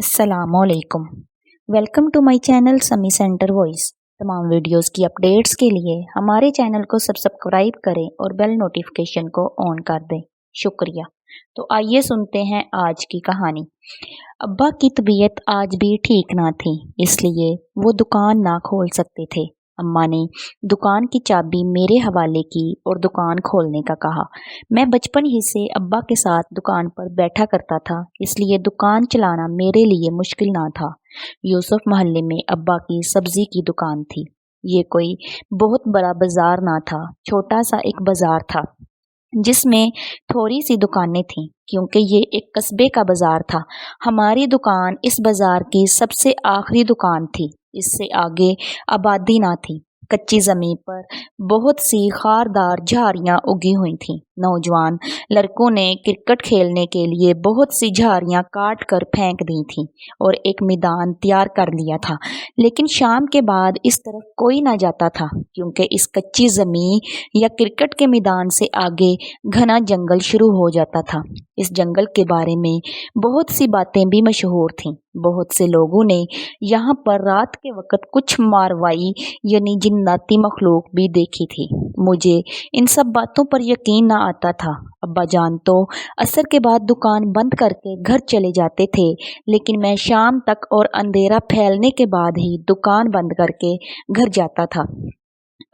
अस्सलाम वालेकुम। Welcome to my channel समी सेंटर वॉइस। तमाम वीडियोस की अपडेट्स के लिए हमारे चैनल को सब्सक्राइब करें और बेल नोटिफिकेशन को ऑन कर दें। शुक्रिया। तो आइए सुनते हैं आज की कहानी। अब्बा की तबीयत आज भी ठीक ना थी, इसलिए वो दुकान ना खोल सकते थे। अम्मा ने दुकान की चाबी मेरे हवाले की और दुकान खोलने का कहा। मैं बचपन ही से अब्बा के साथ दुकान पर बैठा करता था, इसलिए दुकान चलाना मेरे लिए मुश्किल ना था। यूसुफ मोहल्ले में अब्बा की सब्जी की दुकान थी। ये कोई बहुत बड़ा बाजार ना था, छोटा सा एक बाजार था जिसमें थोड़ी सी दुकानें थीं, क्योंकि ये एक कस्बे का बाजार था। हमारी दुकान इस बाजार की सबसे आखिरी दुकान थी। इससे आगे आबादी ना थी। कच्ची जमीन पर बहुत सी खारदार झाड़ियां उगी हुई थीं। नौजवान लड़कों ने क्रिकेट खेलने के लिए बहुत सी झाड़ियां काट कर फेंक दी थीं और एक मैदान तैयार कर लिया था। लेकिन शाम के बाद इस तरफ कोई ना जाता था, क्योंकि इस कच्ची जमीन या क्रिकेट के मैदान से आगे घना जंगल शुरू हो जाता था। इस जंगल के बारे में बहुत सी बातें भी मशहूर थीं। बहुत से लोगों ने यहाँ पर रात के वक्त कुछ मारवाई यानी जिन्नाती मखलूक भी देखी थी। मुझे इन सब बातों पर यकीन ना आता था। अब्बा जान तो असर के बाद दुकान बंद करके घर चले जाते थे, लेकिन मैं शाम तक और अंधेरा फैलने के बाद ही दुकान बंद करके घर जाता था।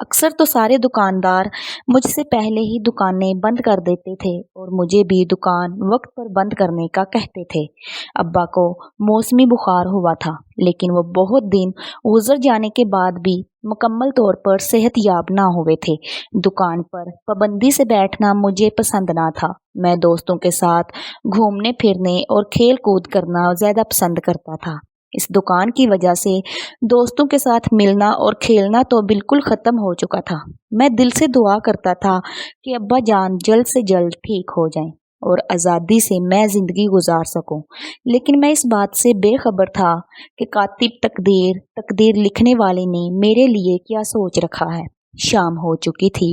अक्सर तो सारे दुकानदार मुझसे पहले ही दुकानें बंद कर देते थे और मुझे भी दुकान वक्त पर बंद करने का कहते थे। अब्बा को मौसमी बुखार हुआ था, लेकिन वो बहुत दिन गुजर जाने के बाद भी मुकम्मल तौर पर सेहतयाब ना हुए थे। दुकान पर पाबंदी से बैठना मुझे पसंद ना था। मैं दोस्तों के साथ घूमने फिरने और खेल कूद करना ज़्यादा पसंद करता था। इस दुकान की वजह से दोस्तों के साथ मिलना और खेलना तो बिल्कुल ख़त्म हो चुका था। मैं दिल से दुआ करता था कि अब्बा जान जल्द से जल्द ठीक हो जाएं और आज़ादी से मैं ज़िंदगी गुजार सकूं। लेकिन मैं इस बात से बेखबर था कि कातिब तकदीर तकदीर लिखने वाले ने मेरे लिए क्या सोच रखा है। शाम हो चुकी थी।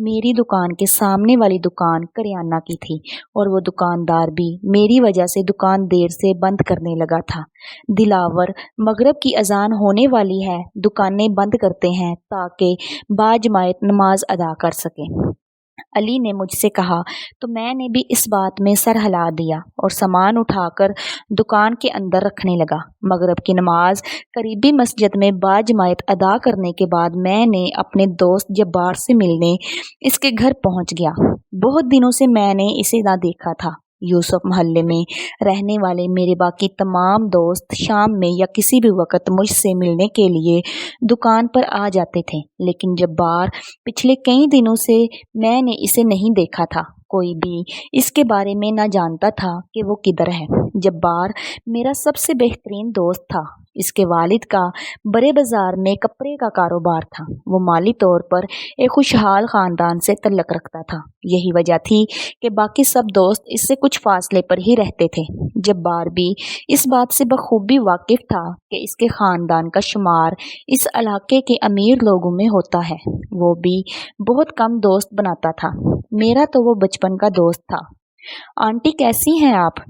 मेरी दुकान के सामने वाली दुकान करियाना की थी और वो दुकानदार भी मेरी वजह से दुकान देर से बंद करने लगा था। दिलावर, मगरिब की अजान होने वाली है, दुकानें बंद करते हैं ताकि बाजमायत नमाज अदा कर सकें। अली ने मुझसे कहा तो मैंने भी इस बात में सर हिला दिया और सामान उठाकर दुकान के अंदर रखने लगा। मगरिब की नमाज करीबी मस्जिद में बाजमायत अदा करने के बाद मैंने अपने दोस्त जब्बार से मिलने इसके घर पहुंच गया। बहुत दिनों से मैंने इसे ना देखा था। यूसुफ मोहल्ले में रहने वाले मेरे बाकी तमाम दोस्त शाम में या किसी भी वक्त मुझसे मिलने के लिए दुकान पर आ जाते थे, लेकिन जब्बार पिछले कई दिनों से मैंने इसे नहीं देखा था। कोई भी इसके बारे में ना जानता था कि वो किधर है। जब्बार मेरा सबसे बेहतरीन दोस्त था। इसके वालिद का बड़े बाजार में कपड़े का कारोबार था। वो माली तौर पर एक खुशहाल ख़ानदान से तल्लक रखता था। यही वजह थी कि बाकी सब दोस्त इससे कुछ फासले पर ही रहते थे। जब्बार भी इस बात से बखूबी वाकिफ था कि इसके ख़ानदान का शुमार इस इलाके के अमीर लोगों में होता है। वो भी बहुत कम दोस्त बनाता था। मेरा तो वो बचपन का दोस्त था। आंटी कैसी हैं आप?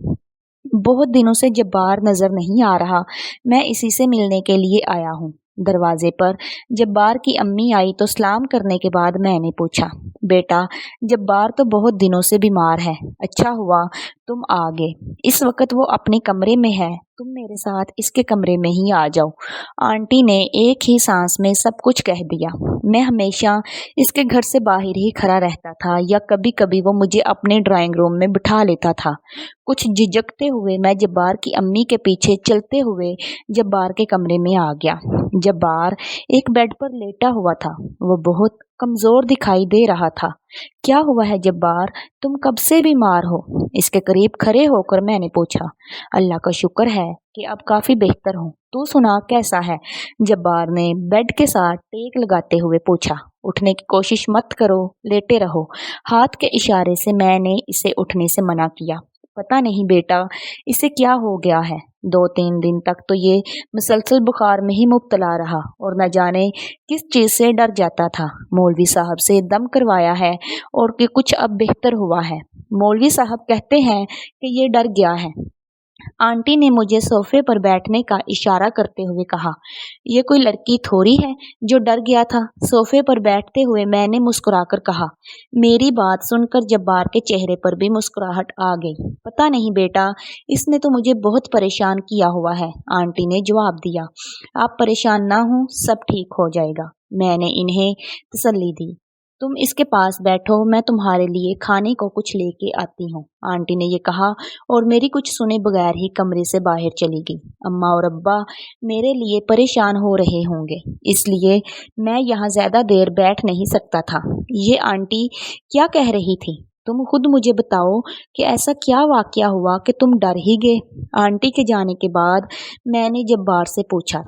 बहुत दिनों से जब्बार नजर नहीं आ रहा। मैं इसी से मिलने के लिए आया हूँ। दरवाजे पर जब्बार की अम्मी आई तो सलाम करने के बाद मैंने पूछा, बेटा जब्बार तो बहुत दिनों से बीमार है, अच्छा हुआ तुम आ गए। इस वक्त वो अपने कमरे में है, तुम मेरे साथ इसके कमरे में ही आ जाओ। आंटी ने एक ही सांस में सब कुछ कह दिया। मैं हमेशा इसके घर से बाहर ही खड़ा रहता था या कभी कभी वो मुझे अपने ड्राइंग रूम में बिठा लेता था। कुछ झिझकते हुए मैं जब्बार की अम्मी के पीछे चलते हुए जब्बार के कमरे में आ गया। जब्बार एक बेड पर लेटा हुआ था। वो बहुत कमजोर दिखाई दे रहा था। क्या हुआ है जब्बार, तुम कब से बीमार हो? इसके करीब खड़े होकर मैंने पूछा। अल्लाह का शुक्र है कि अब काफी बेहतर हूँ, तू सुना कैसा है? जब्बार ने बेड के साथ टेक लगाते हुए पूछा। उठने की कोशिश मत करो, लेटे रहो। हाथ के इशारे से मैंने इसे उठने से मना किया। पता नहीं बेटा इसे क्या हो गया है। 2-3 दिन तक तो ये मुसलसल बुखार में ही मुब्तला रहा और न जाने किस चीज़ से डर जाता था। मौलवी साहब से दम करवाया है और कि कुछ अब बेहतर हुआ है। मौलवी साहब कहते हैं कि ये डर गया है। आंटी ने मुझे सोफे पर बैठने का इशारा करते हुए कहा। ये कोई लड़की थोड़ी है जो डर गया था। सोफे पर बैठते हुए मैंने मुस्कुराकर कहा। मेरी बात सुनकर जब्बार के चेहरे पर भी मुस्कुराहट आ गई। पता नहीं बेटा, इसने तो मुझे बहुत परेशान किया हुआ है, आंटी ने जवाब दिया। आप परेशान ना हो, सब ठीक हो जाएगा, मैंने इन्हें तसल्ली दी। तुम इसके पास बैठो, मैं तुम्हारे लिए खाने को कुछ लेके आती हूँ, आंटी ने ये कहा और मेरी कुछ सुने बगैर ही कमरे से बाहर चली गई। अम्मा और अब्बा मेरे लिए परेशान हो रहे होंगे, इसलिए मैं यहाँ ज्यादा देर बैठ नहीं सकता था। ये आंटी क्या कह रही थी? तुम खुद मुझे बताओ कि ऐसा क्या वाकया हुआ कि तुम डर ही गए? आंटी के जाने के बाद मैंने जब्बार से पूछा।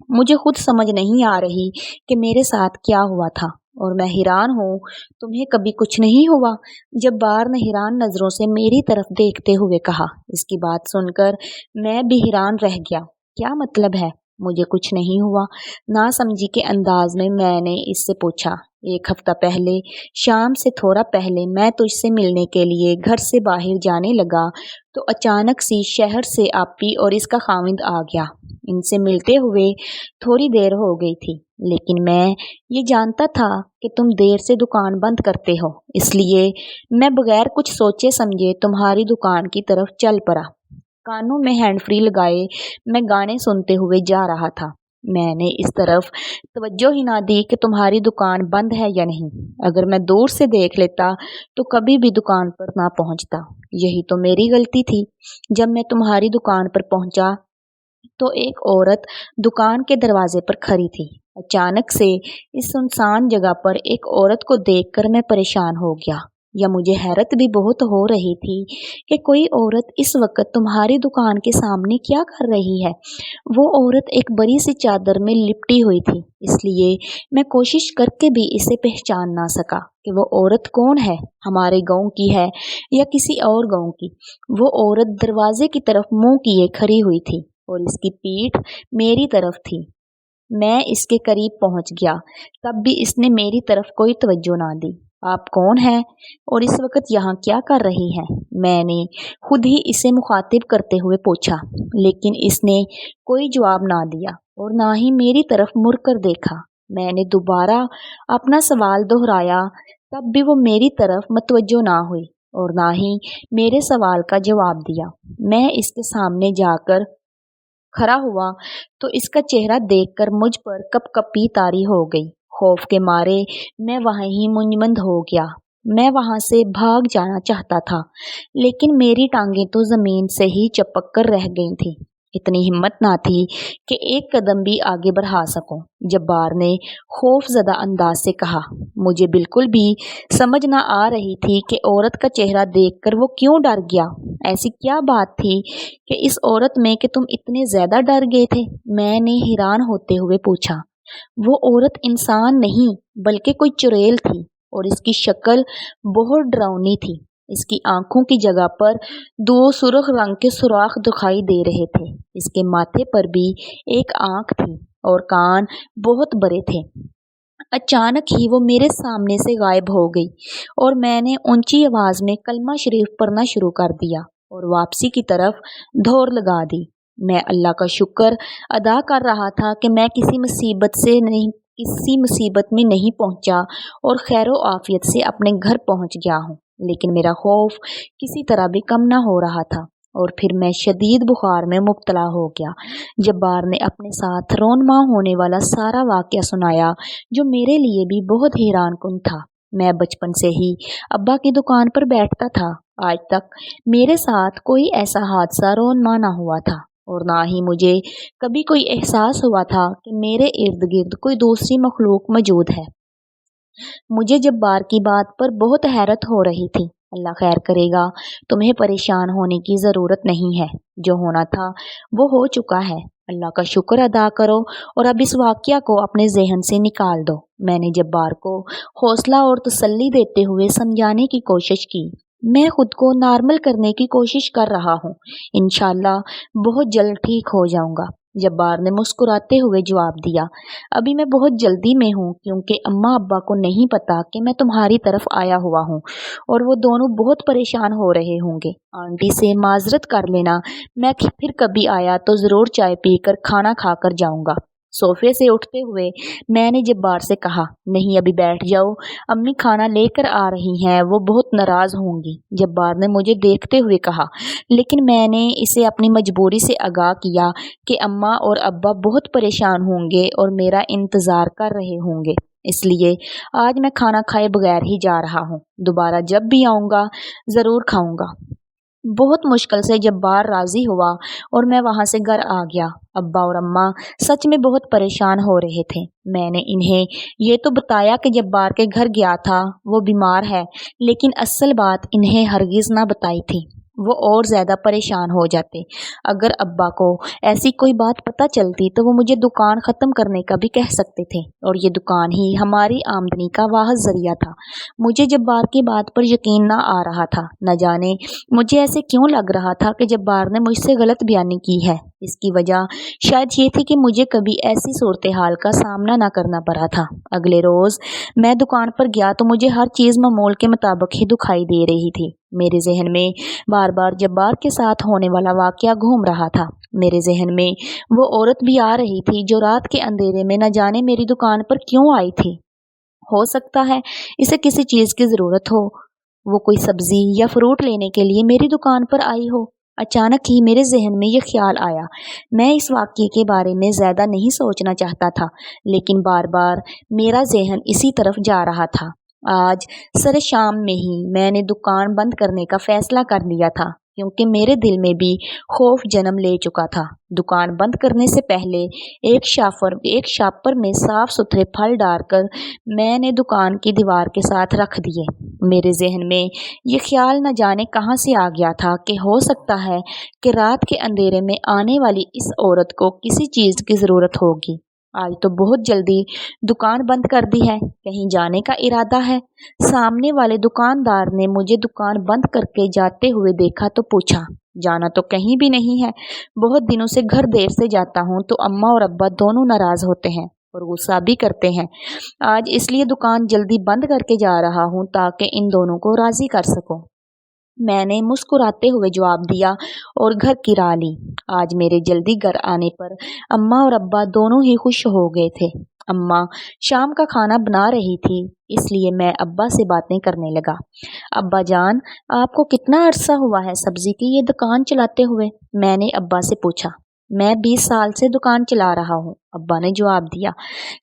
मुझे खुद समझ नहीं आ रही कि मेरे साथ क्या हुआ था और मैं हैरान हूँ। तुम्हें कभी कुछ नहीं हुआ? जब्बार ने हैरान नजरों से मेरी तरफ देखते हुए कहा। इसकी बात सुनकर मैं भी हैरान रह गया। क्या मतलब है मुझे कुछ नहीं हुआ? नासमझी के अंदाज में मैंने इससे पूछा। एक हफ्ता पहले शाम से थोड़ा पहले मैं तुझसे मिलने के लिए घर से बाहर जाने लगा तो अचानक सी शहर से आपी और इसका खाविंद आ गया। इनसे मिलते हुए थोड़ी देर हो गई थी, लेकिन मैं ये जानता था कि तुम देर से दुकान बंद करते हो, इसलिए मैं बगैर कुछ सोचे समझे तुम्हारी दुकान की तरफ चल पड़ा। कानों में हैंड फ्री लगाए मैं गाने सुनते हुए जा रहा था। मैंने इस तरफ तवज्जो ही ना दी कि तुम्हारी दुकान बंद है या नहीं। अगर मैं दूर से देख लेता तो कभी भी दुकान पर ना पहुंचता। यही तो मेरी गलती थी। जब मैं तुम्हारी दुकान पर पहुंचा तो एक औरत दुकान के दरवाजे पर खड़ी थी। अचानक से इस सुनसान जगह पर एक औरत को देखकर मैं परेशान हो गया, या मुझे हैरत भी बहुत हो रही थी कि कोई औरत इस वक्त तुम्हारी दुकान के सामने क्या कर रही है। वो औरत एक बड़ी सी चादर में लिपटी हुई थी, इसलिए मैं कोशिश करके भी इसे पहचान ना सका कि वो औरत कौन है, हमारे गांव की है या किसी और गांव की। वो औरत दरवाजे की तरफ मुंह किए खड़ी हुई थी और इसकी पीठ मेरी तरफ थी। मैं इसके करीब पहुंच गया, तब भी इसने मेरी तरफ कोई तवज्जो ना दी। आप कौन हैं और इस वक्त यहाँ क्या कर रही हैं? मैंने खुद ही इसे मुखातिब करते हुए पूछा, लेकिन इसने कोई जवाब ना दिया और ना ही मेरी तरफ मुड़ कर देखा। मैंने दोबारा अपना सवाल दोहराया, तब भी वो मेरी तरफ मतवज्जो ना हुई और ना ही मेरे सवाल का जवाब दिया। मैं इसके सामने जाकर खड़ा हुआ तो इसका चेहरा देखकर मुझ पर कपकपी तारी हो गई। खौफ के मारे मैं वहीं ही मुंजमद हो गया। मैं वहां से भाग जाना चाहता था, लेकिन मेरी टांगें तो जमीन से ही चपक कर रह गई थी। इतनी हिम्मत ना थी कि एक कदम भी आगे बढ़ा सकूं। जब्बार ने खौफजदा अंदाज से कहा। मुझे बिल्कुल भी समझ ना आ रही थी कि औरत का चेहरा देखकर वो क्यों डर गया। ऐसी क्या बात थी कि इस औरत में कि तुम इतने ज्यादा डर गए थे? मैंने हैरान होते हुए पूछा। वो औरत इंसान नहीं बल्कि कोई चुड़ैल थी और इसकी शक्ल बहुत डरावनी थी। इसकी आंखों की जगह पर दो सुर्ख रंग के सुराख दिखाई दे रहे थे। इसके माथे पर भी एक आंख थी और कान बहुत बड़े थे। अचानक ही वो मेरे सामने से गायब हो गई और मैंने ऊंची आवाज में कलमा शरीफ पढ़ना शुरू कर दिया और वापसी की तरफ दौड़ लगा दी। मैं अल्लाह का शुक्र अदा कर रहा था कि मैं किसी मुसीबत में नहीं पहुंचा और खैरो आफियत से अपने घर पहुंच गया हूँ। लेकिन मेरा खौफ किसी तरह भी कम ना हो रहा था और फिर मैं शदीद बुखार में मुब्तला हो गया। जब्बार ने अपने साथ रोनमा होने वाला सारा वाकया सुनाया, जो मेरे लिए भी बहुत हैरान कुन था। मैं बचपन से ही अब्बा की दुकान पर बैठता था। आज तक मेरे साथ कोई ऐसा हादसा रोनमा ना हुआ था और ना ही मुझे कभी कोई एहसास हुआ था कि मेरे इर्द गिर्द कोई दूसरी मखलूक मौजूद है। मुझे जब्बार की बात पर बहुत हैरत हो रही थी। अल्लाह खैर करेगा, तुम्हें परेशान होने की ज़रूरत नहीं है। जो होना था वो हो चुका है। अल्लाह का शुक्र अदा करो और अब इस वाकया को अपने जहन से निकाल दो। मैंने जब्बार को हौसला और तसल्ली देते हुए समझाने की कोशिश की। मैं खुद को नॉर्मल करने की कोशिश कर रहा हूँ। इंशाल्लाह बहुत जल्द ठीक हो जाऊंगा। जब्बार ने मुस्कुराते हुए जवाब दिया, अभी मैं बहुत जल्दी में हूँ क्योंकि अम्मा अब्बा को नहीं पता कि मैं तुम्हारी तरफ आया हुआ हूँ और वो दोनों बहुत परेशान हो रहे होंगे। आंटी से माजरत कर लेना, मैं फिर कभी आया तो ज़रूर चाय पीकर खाना खाकर जाऊँगा। सोफे से उठते हुए मैंने जब्बार से कहा, नहीं अभी बैठ जाओ, अम्मी खाना लेकर आ रही हैं, वो बहुत नाराज़ होंगी। जब्बार ने मुझे देखते हुए कहा, लेकिन मैंने इसे अपनी मजबूरी से आगाह किया कि अम्मा और अब्बा बहुत परेशान होंगे और मेरा इंतज़ार कर रहे होंगे, इसलिए आज मैं खाना खाए बगैर ही जा रहा हूँ। दोबारा जब भी आऊँगा ज़रूर खाऊँगा। बहुत मुश्किल से जब्बार राज़ी हुआ और मैं वहाँ से घर आ गया। अब्बा और अम्मा सच में बहुत परेशान हो रहे थे। मैंने इन्हें ये तो बताया कि जब्बार के घर गया था, वो बीमार है, लेकिन असल बात इन्हें हरगिज़ ना बताई थी। वो और ज़्यादा परेशान हो जाते। अगर अब्बा को ऐसी कोई बात पता चलती तो वो मुझे दुकान ख़त्म करने का भी कह सकते थे और ये दुकान ही हमारी आमदनी का वाहिद ज़रिया था। मुझे जब्बार की बात पर यकीन ना आ रहा था। न जाने मुझे ऐसे क्यों लग रहा था कि जब्बार ने मुझसे गलत बयानी की है। इसकी वजह शायद ये थी कि मुझे कभी ऐसी सूरत हाल का सामना ना करना पड़ा था। अगले रोज़ मैं दुकान पर गया तो मुझे हर चीज़ मामूल के मुताबिक ही दिखाई दे रही थी। मेरे जहन में बार बार जब्बार के साथ होने वाला वाक़या घूम रहा था। मेरे जहन में वो औरत भी आ रही थी जो रात के अंधेरे में न जाने मेरी दुकान पर क्यों आई थी। हो सकता है इसे किसी चीज़ की ज़रूरत हो, वो कोई सब्ज़ी या फ्रूट लेने के लिए मेरी दुकान पर आई हो। अचानक ही मेरे जहन में ये ख्याल आया। मैं इस वाक़ये के बारे में ज़्यादा नहीं सोचना चाहता था, लेकिन बार बार मेरा जहन इसी तरफ जा रहा था। आज सरे शाम में ही मैंने दुकान बंद करने का फ़ैसला कर लिया था, क्योंकि मेरे दिल में भी खौफ जन्म ले चुका था। दुकान बंद करने से पहले एक शापर में साफ़ सुथरे फल डालकर मैंने दुकान की दीवार के साथ रख दिए। मेरे जहन में ये ख्याल न जाने कहाँ से आ गया था कि हो सकता है कि रात के अंधेरे में आने वाली इस औरत को किसी चीज़ की ज़रूरत होगी। आज तो बहुत जल्दी दुकान बंद कर दी है, कहीं जाने का इरादा है। सामने वाले दुकानदार ने मुझे दुकान बंद करके जाते हुए देखा तो पूछा, जाना तो कहीं भी नहीं है, बहुत दिनों से घर देर से जाता हूँ तो अम्मा और अब्बा दोनों नाराज़ होते हैं और गुस्सा भी करते हैं। आज इसलिए दुकान जल्दी बंद करके जा रहा हूँ ताकि इन दोनों को राज़ी कर सकूँ। मैंने मुस्कुराते हुए जवाब दिया और घर की राह ली। आज मेरे जल्दी घर आने पर अम्मा और अब्बा दोनों ही खुश हो गए थे। अम्मा शाम का खाना बना रही थी, इसलिए मैं अब्बा से बातें करने लगा। अब्बा जान, आपको कितना अरसा हुआ है सब्ज़ी की ये दुकान चलाते हुए? मैंने अब्बा से पूछा। मैं 20 साल से दुकान चला रहा हूँ, अब्बा ने जवाब दिया।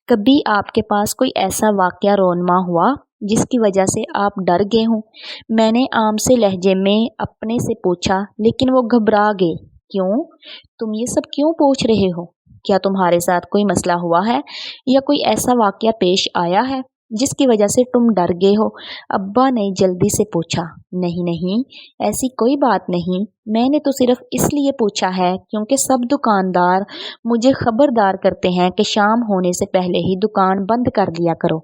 कभी आपके पास कोई ऐसा वाक़या रोनमा हुआ जिसकी वजह से आप डर गए हों? मैंने आम से लहजे में अपने से पूछा, लेकिन वो घबरा गए। क्यों? तुम ये सब क्यों पूछ रहे हो? क्या तुम्हारे साथ कोई मसला हुआ है या कोई ऐसा वाक़या पेश आया है जिसकी वजह से तुम डर गए हो? अब्बा ने जल्दी से पूछा। नहीं नहीं, ऐसी कोई बात नहीं, मैंने तो सिर्फ इसलिए पूछा है क्योंकि सब दुकानदार मुझे खबरदार करते हैं कि शाम होने से पहले ही दुकान बंद कर लिया करो।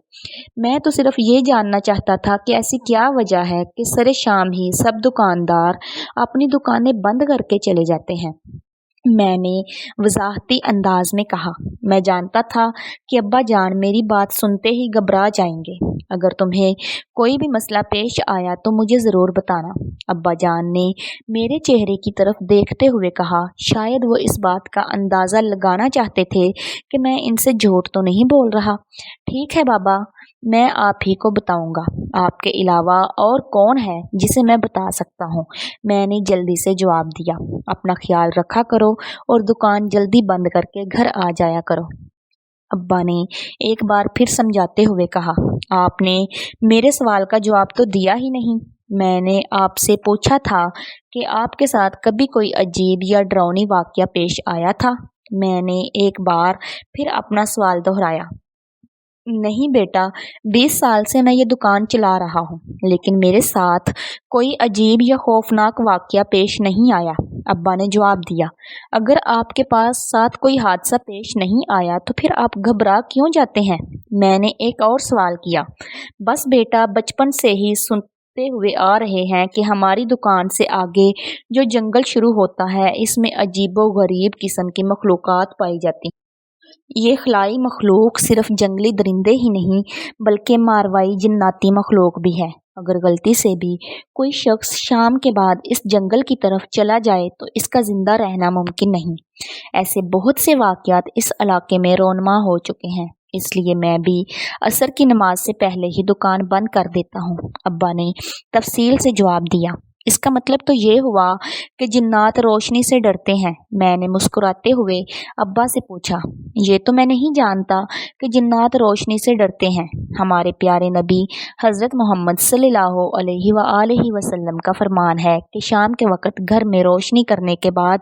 मैं तो सिर्फ ये जानना चाहता था कि ऐसी क्या वजह है कि सरे शाम ही सब दुकानदार अपनी दुकानें बंद करके चले जाते हैं। मैंने वजाहती अंदाज में कहा, मैं जानता था कि अब्बा जान मेरी बात सुनते ही घबरा जाएंगे। अगर तुम्हें कोई भी मसला पेश आया तो मुझे ज़रूर बताना। अब्बा जान ने मेरे चेहरे की तरफ देखते हुए कहा, शायद वो इस बात का अंदाज़ा लगाना चाहते थे कि मैं इनसे झूठ तो नहीं बोल रहा। ठीक है बाबा, मैं आप ही को बताऊंगा। आपके अलावा और कौन है जिसे मैं बता सकता हूँ? मैंने जल्दी से जवाब दिया। अपना ख्याल रखा करो और दुकान जल्दी बंद करके घर आ जाया करो। अब्बा ने एक बार फिर समझाते हुए कहा, आपने मेरे सवाल का जवाब तो दिया ही नहीं। मैंने आपसे पूछा था कि आपके साथ कभी कोई अजीब या डरावनी वाक़या पेश आया था। मैंने एक बार फिर अपना सवाल दोहराया। नहीं बेटा, 20 साल से मैं ये दुकान चला रहा हूँ, लेकिन मेरे साथ कोई अजीब या खौफनाक वाक़या पेश नहीं आया। अब्बा ने जवाब दिया। अगर आपके पास साथ कोई हादसा पेश नहीं आया तो फिर आप घबरा क्यों जाते हैं? मैंने एक और सवाल किया। बस बेटा, बचपन से ही بتاتے ہوئے آ رہے ہیں کہ ہماری دکان سے آگے جو جنگل شروع ہوتا ہے اس میں عجیب و غریب قسم کی مخلوقات پائی جاتی ہیں۔ یہ خلائی مخلوق صرف جنگلی درندے ہی نہیں بلکہ ماروائی جناتی مخلوق بھی ہے۔ اگر غلطی سے بھی کوئی شخص شام کے بعد اس جنگل کی طرف چلا جائے تو اس کا زندہ رہنا ممکن نہیں۔ ایسے بہت سے واقعات اس علاقے میں رونما ہو چکے ہیں، اس لیے میں بھی عصر کی نماز سے پہلے ہی دکان بند کر دیتا ہوں۔ ابا نے تفصیل سے جواب دیا۔ اس کا مطلب تو یہ ہوا کہ جنات روشنی سے ڈرتے ہیں؟ میں نے مسکراتے ہوئے ابا سے پوچھا۔ یہ تو میں نہیں جانتا کہ جنات روشنی سے ڈرتے ہیں۔ ہمارے پیارے نبی حضرت محمد صلی اللہ علیہ وآلہ وسلم کا فرمان ہے کہ شام کے وقت گھر میں روشنی کرنے کے بعد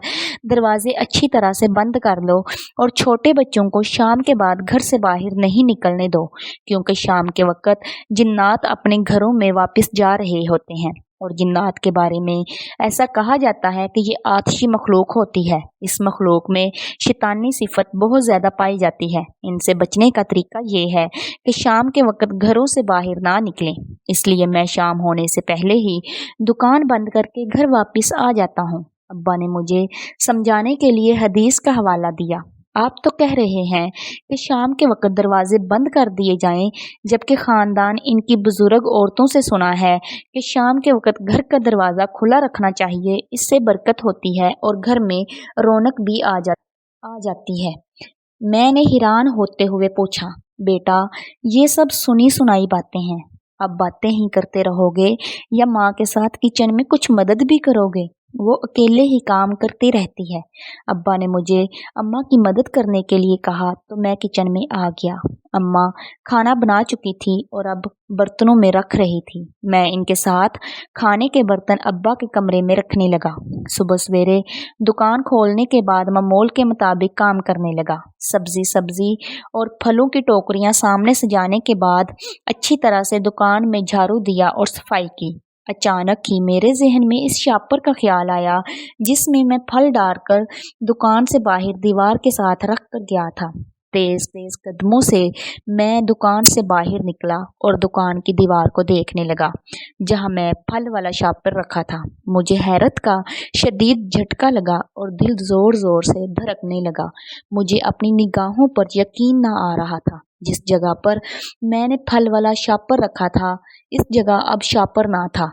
دروازے اچھی طرح سے بند کر لو اور چھوٹے بچوں کو شام کے بعد گھر سے باہر نہیں نکلنے دو، کیونکہ شام کے وقت جنات اپنے گھروں میں واپس جا رہے ہوتے ہیں۔ اور جنات کے بارے میں ایسا کہا جاتا ہے کہ یہ آتشی مخلوق ہوتی ہے۔ اس مخلوق میں شیطانی صفت بہت زیادہ پائی جاتی ہے۔ ان سے بچنے کا طریقہ یہ ہے کہ شام کے وقت گھروں سے باہر نہ نکلیں۔ اس لیے میں شام ہونے سے پہلے ہی دکان بند کر کے گھر واپس آ جاتا ہوں۔ ابا نے مجھے سمجھانے کے لیے حدیث کا حوالہ دیا۔ آپ تو کہہ رہے ہیں کہ شام کے وقت دروازے بند کر دیے جائیں، جبکہ خاندان ان کی بزرگ عورتوں سے سنا ہے کہ شام کے وقت گھر کا دروازہ کھلا رکھنا چاہیے، اس سے برکت ہوتی ہے اور گھر میں رونق بھی آ جاتی ہے۔ میں نے حیران ہوتے ہوئے پوچھا، بیٹا یہ سب سنی سنائی باتیں ہیں، اب باتیں ہی کرتے رہو گے یا ماں کے ساتھ کچن میں کچھ مدد بھی کرو گے؟ وہ اکیلے ہی کام کرتی رہتی ہے۔ ابا نے مجھے اماں کی مدد کرنے کے لیے کہا تو میں کچن میں آ گیا۔ اماں کھانا بنا چکی تھی اور اب برتنوں میں رکھ رہی تھی۔ میں ان کے ساتھ کھانے کے برتن ابا کے کمرے میں رکھنے لگا۔ صبح سویرے دکان کھولنے کے بعد معمول کے مطابق کام کرنے لگا۔ سبزی اور پھلوں کی ٹوکریاں سامنے سجانے کے بعد اچھی طرح سے دکان میں جھاڑو دیا اور صفائی کی۔ اچانک ہی میرے ذہن میں اس شاپر کا خیال آیا جس میں میں پھل ڈال کر دکان سے باہر دیوار کے ساتھ رکھ کر گیا تھا۔ تیز تیز قدموں سے میں دکان سے باہر نکلا اور دکان کی دیوار کو دیکھنے لگا جہاں میں پھل والا شاپر رکھا تھا۔ مجھے حیرت کا شدید جھٹکا لگا اور دل زور زور سے دھڑکنے لگا۔ مجھے اپنی نگاہوں پر یقین نہ آ رہا تھا۔ جس جگہ پر میں نے پھل والا شاپر رکھا تھا اس جگہ اب شاپر نہ تھا۔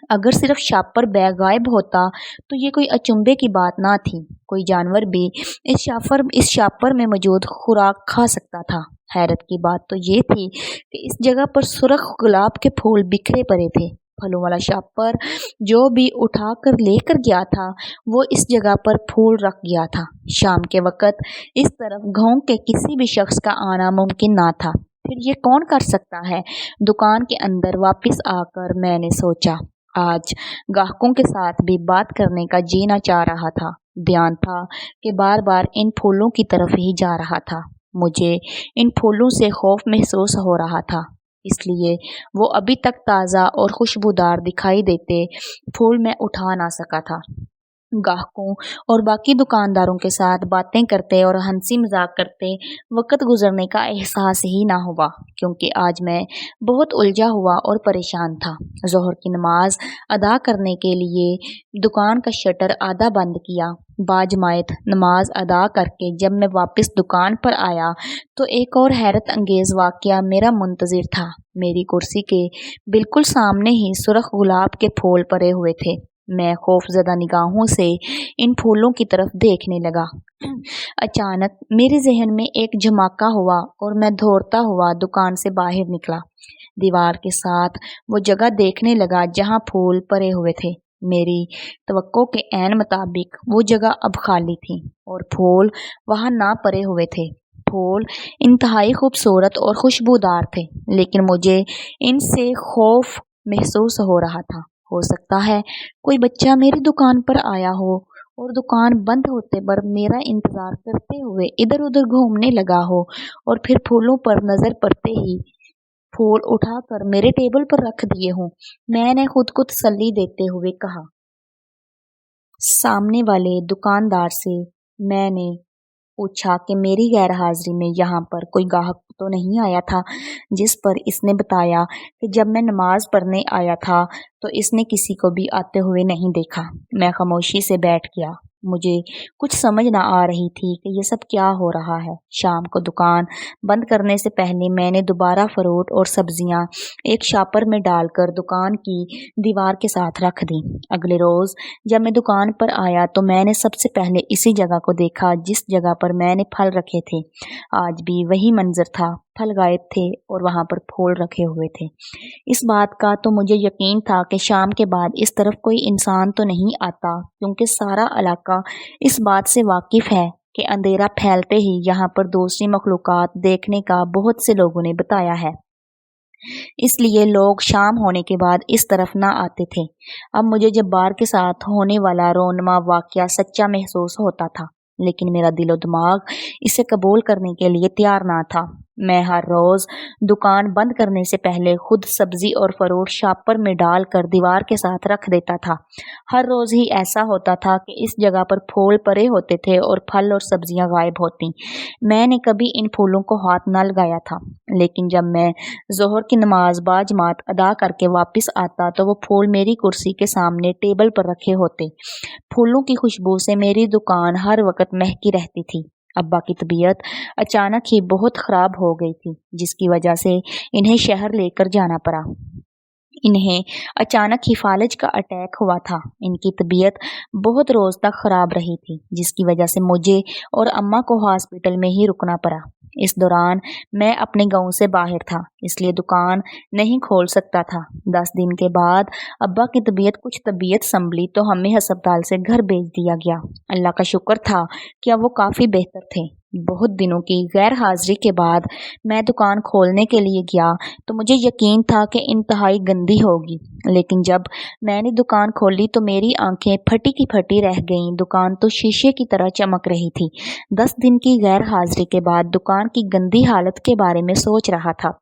اگر صرف شاپر بیگ غائب ہوتا تو یہ کوئی اچنبھے کی بات نہ تھی۔ کوئی جانور بھی اس شاپر میں موجود خوراک کھا سکتا تھا۔ حیرت کی بات تو یہ تھی کہ اس جگہ پر سرخ گلاب کے پھول بکھرے پڑے تھے۔ پھلوں والا شاپر جو بھی اٹھا کر لے کر گیا تھا وہ اس جگہ پر پھول رکھ گیا تھا۔ شام کے وقت اس طرف گھاؤں کے کسی بھی شخص کا آنا ممکن نہ تھا۔ پھر یہ کون کر سکتا ہے؟ دکان کے اندر واپس آ کر میں نے سوچا۔ آج گاہکوں کے ساتھ بھی بات کرنے کا جی نہ چاہ رہا تھا۔ دھیان تھا کہ بار بار ان پھولوں کی طرف ہی جا رہا تھا۔ مجھے ان پھولوں سے خوف محسوس ہو رہا تھا، اس لیے وہ ابھی تک تازہ اور خوشبودار دکھائی دیتے پھول میں اٹھا نہ سکا تھا۔ گاہکوں اور باقی دکانداروں کے ساتھ باتیں کرتے اور ہنسی مذاق کرتے وقت گزرنے کا احساس ہی نہ ہوا، کیونکہ آج میں بہت الجھا ہوا اور پریشان تھا۔ ظہر کی نماز ادا کرنے کے لیے دکان کا شٹر آدھا بند کیا۔ باجماعت نماز ادا کر کے جب میں واپس دکان پر آیا تو ایک اور حیرت انگیز واقعہ میرا منتظر تھا۔ میری کرسی کے بالکل سامنے ہی سرخ گلاب کے پھول پڑے ہوئے تھے۔ میں خوف زدہ نگاہوں سے ان پھولوں کی طرف دیکھنے لگا۔ اچانک میرے ذہن میں ایک جھماکا ہوا اور میں دوڑتا ہوا دکان سے باہر نکلا۔ دیوار کے ساتھ وہ جگہ دیکھنے لگا جہاں پھول پڑے ہوئے تھے۔ میری توقع کے عین مطابق وہ جگہ اب خالی تھی اور پھول وہاں نہ پڑے ہوئے تھے۔ پھول انتہائی خوبصورت اور خوشبودار تھے، لیکن مجھے ان سے خوف محسوس ہو رہا تھا۔ ہو سکتا ہے کوئی بچہ میری دکان پر آیا ہو اور دکان بند ہوتے پر میرا انتظار کرتے ہوئے ادھر ادھر گھومنے لگا ہو اور پھر پھولوں پر نظر پڑتے ہی پھول اٹھا کر میرے ٹیبل پر رکھ دیے ہوں۔ میں نے خود کو تسلی دیتے ہوئے کہا۔ سامنے والے دکاندار سے میں نے पूछा कि मेरी गैर हाजिरी में यहाँ पर कोई गाहक तो नहीं आया था, जिस पर इसने बताया कि जब मैं नमाज पढ़ने आया था तो इसने किसी को भी आते हुए नहीं देखा। मैं खामोशी से बैठ गया। मुझे कुछ समझ ना आ रही थी कि ये सब क्या हो रहा है। शाम को दुकान बंद करने से पहले मैंने दोबारा फ्रूट और सब्जियां एक शापर में डालकर दुकान की दीवार के साथ रख दी। अगले रोज जब मैं दुकान पर आया तो मैंने सबसे पहले इसी जगह को देखा जिस जगह पर मैंने फल रखे थे। आज भी वही मंजर था, फल गायब थे और वहां पर फूल रखे हुए थे। इस बात का तो मुझे यकीन था कि शाम के बाद इस तरफ कोई इंसान तो नहीं आता, क्योंकि सारा इलाका इस बात से वाकिफ है कि अंधेरा फैलते ही यहाँ पर दूसरी मखलूकात देखने का बहुत से लोगों ने बताया है। इसलिए लोग शाम होने के बाद इस तरफ ना आते थे। अब मुझे जब्बार के साथ होने वाला रोनमा वाकया सच्चा महसूस होता था, लेकिन मेरा दिलो दिमाग इसे कबूल करने के लिए तैयार ना था। मैं हर रोज दुकान बंद करने से पहले खुद सब्जी और फ्रूट शापर में डालकर दीवार के साथ रख देता था। हर रोज ही ऐसा होता था कि इस जगह पर फूल पड़े होते थे और फल और सब्जियां गायब होती। मैंने कभी इन फूलों को हाथ न लगाया था, लेकिन जब मैं जोहर की नमाज बाजमात अदा करके वापस आता तो वो फूल मेरी कुर्सी के सामने टेबल पर रखे होते। फूलों की खुशबू से मेरी दुकान हर वक्त महकी रहती थी। अब्बा की तबीयत अचानक ही बहुत खराब हो गई थी, जिसकी वजह से इन्हें शहर लेकर जाना पड़ा। इन्हें अचानक ही फालज का अटैक हुआ था। इनकी तबीयत बहुत रोज तक खराब रही थी, जिसकी वजह से मुझे और अम्मा को हॉस्पिटल में ही रुकना पड़ा। इस दौरान मैं अपने गांव से बाहर था, इसलिए दुकान नहीं खोल सकता था। 10 दिन के बाद अब्बा की तबीयत संभली तो हमें अस्पताल से घर भेज दिया गया। अल्लाह का शुक्र था कि अब वो काफ़ी बेहतर थे। बहुत दिनों की गैर हाजिरी के बाद मैं दुकान खोलने के लिए गया तो मुझे यकीन था कि इंतहाई गंदी होगी, लेकिन जब मैंने दुकान खोली तो मेरी आंखें फटी की फटी रह गईं। दुकान तो शीशे की तरह चमक रही थी। 10 दिन की गैर हाजिरी के बाद दुकान की गंदी हालत के बारे में सोच रहा था